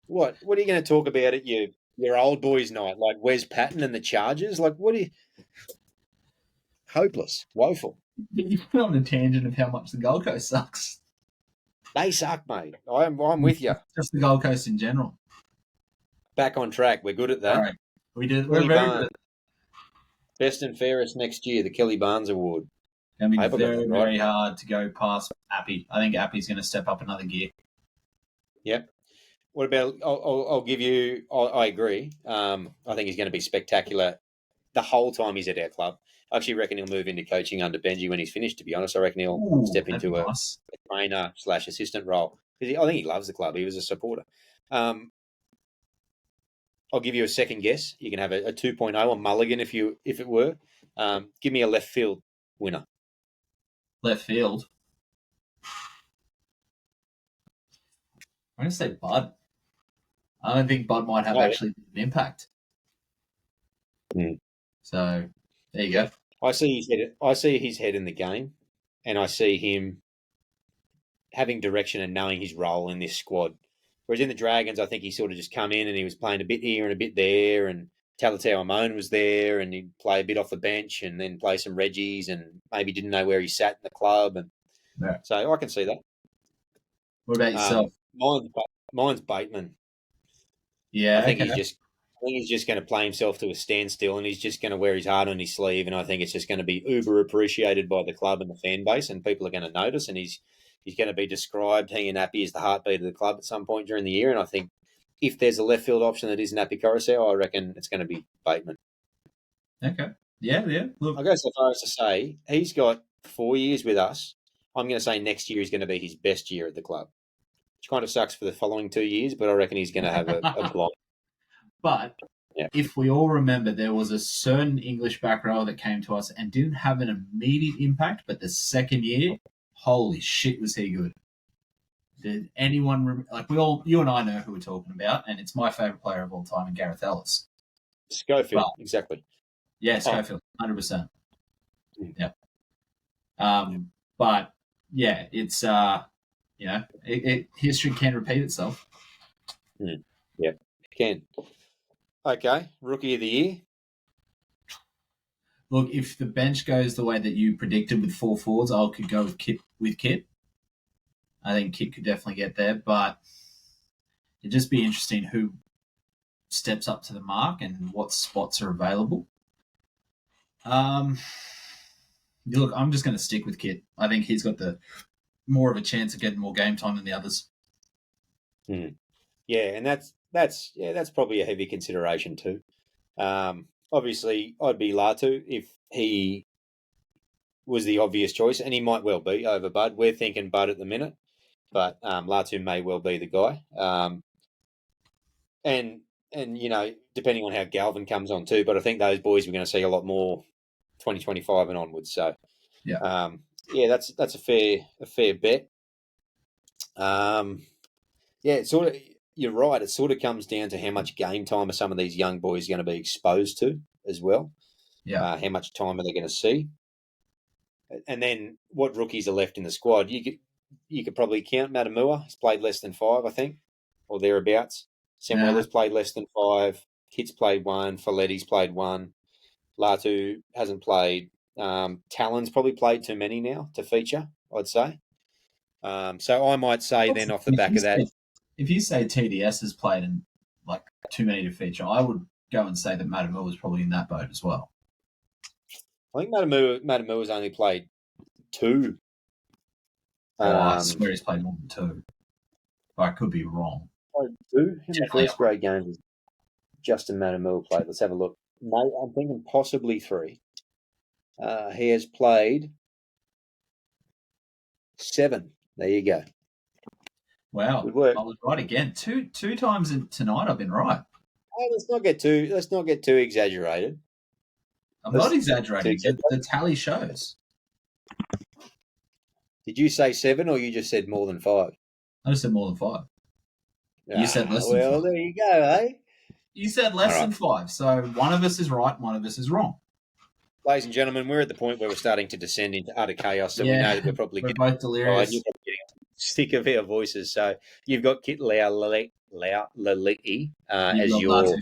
what are you going to talk about at your old boys' night? Like Wes Patton and the Chargers. Like what are you? Hopeless, woeful. You went on a tangent of how much the Gold Coast sucks. They suck, mate. I'm with you. Just the Gold Coast in general. Back on track. We're good at that. All right. We're very good at that. Best and fairest next year, the Kelly Barnes Award. It's going to be very, very hard to go past Appy. I think Appy's going to step up another gear. Yep. What about? I'll give you. I agree. I think he's going to be spectacular the whole time he's at our club. I actually reckon he'll move into coaching under Benji when he's finished. To be honest, I reckon he'll step into a trainer / assistant role. I think he loves the club. He was a supporter. I'll give you a second guess. You can have a 2.0 or mulligan if it were. Give me a left field winner. Left field. I'm going to say Bud. I don't think Bud might have actually an impact. So there you go. I see his head in the game, and I see him having direction and knowing his role in this squad. Whereas in the Dragons, I think he sort of just come in and he was playing a bit here and a bit there, and Talatau Amon was there, and he'd play a bit off the bench and then play some Reggies, and maybe didn't know where he sat in the club, and so I can see that. What about yourself? Mine's Bateman. Yeah, I think he's just going to play himself to a standstill, and he's just going to wear his heart on his sleeve, and I think it's just going to be uber appreciated by the club and the fan base, and people are going to notice, and he's going to be described, he and Appy, as the heartbeat of the club at some point during the year, and I think if there's a left field option that isn't Appy Coruscant, I reckon it's going to be Bateman. Okay. Yeah. Look, I'll go so far as to say he's got 4 years with us. I'm going to say next year is going to be his best year at the club, which kind of sucks for the following 2 years, but I reckon he's going to have a block. But if we all remember, there was a certain English back row that came to us and didn't have an immediate impact, but the second year, holy shit, was he good. Did anyone you and I know who we're talking about, and it's my favourite player of all time, Gareth Ellis. Schofield, exactly. Yeah, Schofield, 100%. Yeah. But yeah, it's history can repeat itself. Yeah, it can. Okay, Rookie of the Year. Look, if the bench goes the way that you predicted with 4 forwards, I could go with Kit. I think Kit could definitely get there, but it'd just be interesting who steps up to the mark and what spots are available. Look, I'm just going to stick with Kit. I think he's got the more of a chance of getting more game time than the others. Yeah, and that's probably a heavy consideration too. Obviously, I'd be Latu if he was the obvious choice, and he might well be over Bud. We're thinking Bud at the minute, but Latu may well be the guy. And depending on how Galvin comes on too, but I think those boys we're going to see a lot more 2025 and onwards. So that's a fair bet. It's sort of you're right. It sort of comes down to how much game time are some of these young boys going to be exposed to as well. Yeah. How much time are they going to see? And then what rookies are left in the squad? You could probably count Matamua. He's played less than 5, I think, or thereabouts. Yeah. Samuela's played less than 5. Kit's played 1. Folletti's played 1. Latu hasn't played. Talon's probably played too many now to feature, I'd say. So I might say then off the back of that. If you say TDS has played in like too many to feature, I would go and say that Matamua was probably in that boat as well. I think Matamua's only played 2. I swear he's played more than 2. But I could be wrong. 2? How many first grade games has Justin Matamua played? Let's have a look. Mate, I'm thinking possibly 3. He has played 7. There you go. Wow. Good work. I was right again. Two times tonight I've been right. Oh, let's not get too exaggerated. I'm not exaggerating. The tally shows. Did you say 7 or you just said more than 5? I just said more than 5. You said less than 5. Well, there you go, eh? You said less than 5. So one of us is right, one of us is wrong. Ladies and gentlemen, we're at the point where we're starting to descend into utter chaos. So we know that we're probably both delirious. You're probably getting sick of our voices. So you've got Kit Lalei as your...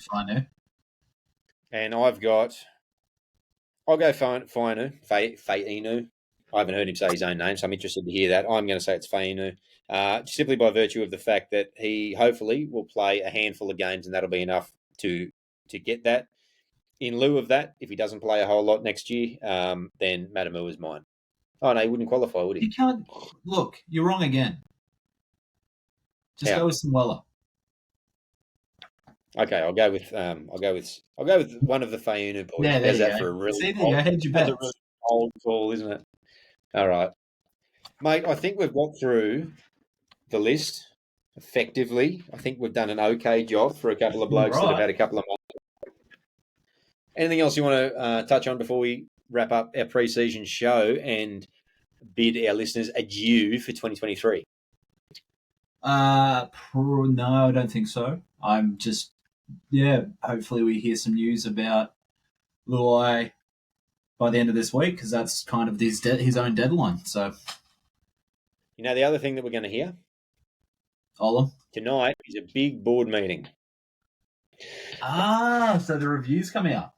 And I've got... I'll go Fainu. I haven't heard him say his own name, so I'm interested to hear that. I'm going to say it's Fainu, simply by virtue of the fact that he hopefully will play a handful of games, and that'll be enough to get that. In lieu of that, if he doesn't play a whole lot next year, then Matamua is mine. Oh no, he wouldn't qualify, would he? You can't. Look, you're wrong again. Just go with Samuela. Okay, I'll go with one of the Fainu boys. Yeah, there you go. For a really See, there you go. Hedge your bets. That's a really old call, isn't it? All right, mate. I think we've got through the list effectively. I think we've done an okay job for a couple of blokes that have had a couple of months. Anything else you want to touch on before we wrap up our pre-season show and bid our listeners adieu for 2023? No, I don't think so. I'm just, hopefully we hear some news about Luai by the end of this week because that's kind of his own deadline. So, the other thing that we're going to hear tonight is a big board meeting. So the review's coming out.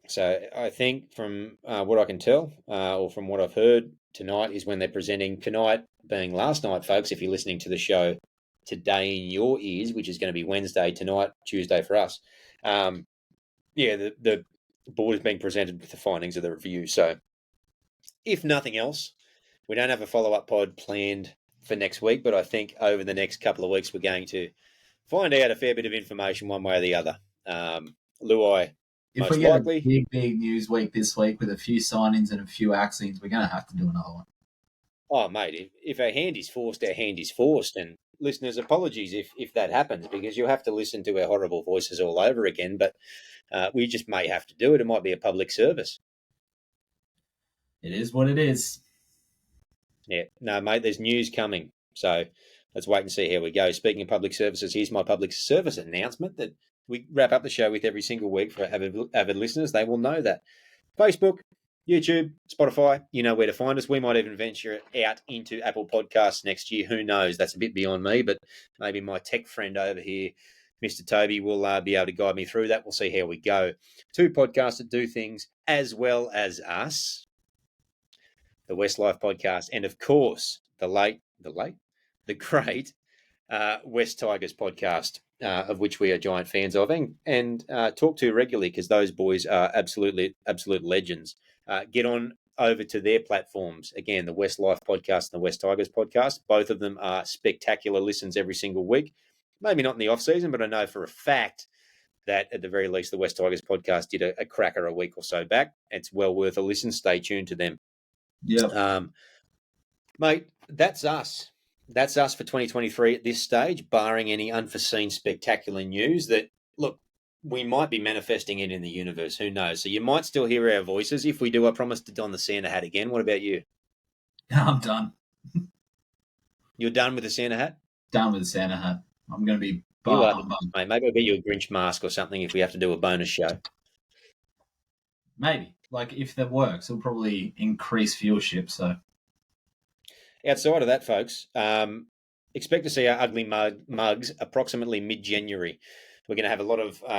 So I think from what I can tell, or from what I've heard, tonight is when they're presenting. Tonight being last night, folks, if you're listening to the show today in your ears, which is going to be Wednesday, tonight, Tuesday for us. The board is being presented with the findings of the review. So if nothing else, we don't have a follow-up pod planned for next week, but I think over the next couple of weeks we're going to find out a fair bit of information one way or the other. Luai, if we get a big news week this week with a few signings and a few axings, we're going to have to do another one. Oh, mate, if our hand is forced, our hand is forced. And listeners, apologies if that happens, because you'll have to listen to our horrible voices all over again. But we just may have to do it. It might be a public service. It is what it is. Yeah. No, mate, there's news coming. So let's wait and see how we go. Speaking of public services, here's my public service announcement that we wrap up the show with every single week for avid listeners. They will know that. Facebook, YouTube, Spotify, you know where to find us. We might even venture out into Apple Podcasts next year. Who knows? That's a bit beyond me, but maybe my tech friend over here, Mr. Toby, will be able to guide me through that. We'll see how we go. 2 podcasts that do things as well as us. The Westlife Podcast, and of course, the great West Tigers Podcast, of which we are giant fans of and talk to regularly because those boys are absolute legends. Get on over to their platforms. Again, the West Life Podcast and the West Tigers Podcast. Both of them are spectacular listens every single week. Maybe not in the off-season, but I know for a fact that at the very least the West Tigers Podcast did a cracker a week or so back. It's well worth a listen. Stay tuned to them. Yeah. Mate, that's us. That's us for 2023 at this stage, barring any unforeseen spectacular news that, look, we might be manifesting it in the universe. Who knows? So you might still hear our voices. If we do, I promise to don the Santa hat again. What about you? I'm done. You're done with the Santa hat? Done with the Santa hat. I'm going to be You bar are, humbug. mate. Maybe I'll get you a Grinch mask or something if we have to do a bonus show. Maybe. Like, if that works, it'll probably increase viewership. So, Outside of that, folks, expect to see our ugly mugs approximately mid-January. We're going to have a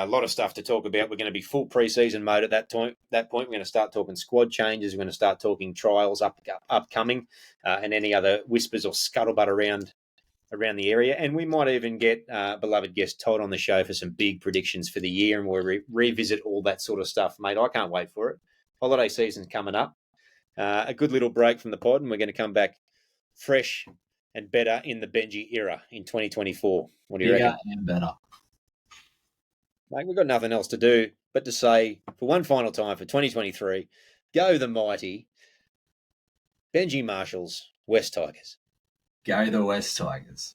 lot of stuff to talk about. We're going to be full preseason mode at that point. We're going to start talking squad changes. We're going to start talking trials upcoming, and any other whispers or scuttlebutt around the area. And we might even get beloved guest Todd on the show for some big predictions for the year, and we'll revisit all that sort of stuff, mate. I can't wait for it. Holiday season's coming up. A good little break from the pod, and we're going to come back fresh and better in the Benji era in 2024. What do you bigger reckon? and better. Mate, we've got nothing else to do but to say, for one final time for 2023, go the mighty Benji Marshall's West Tigers. Go the West Tigers.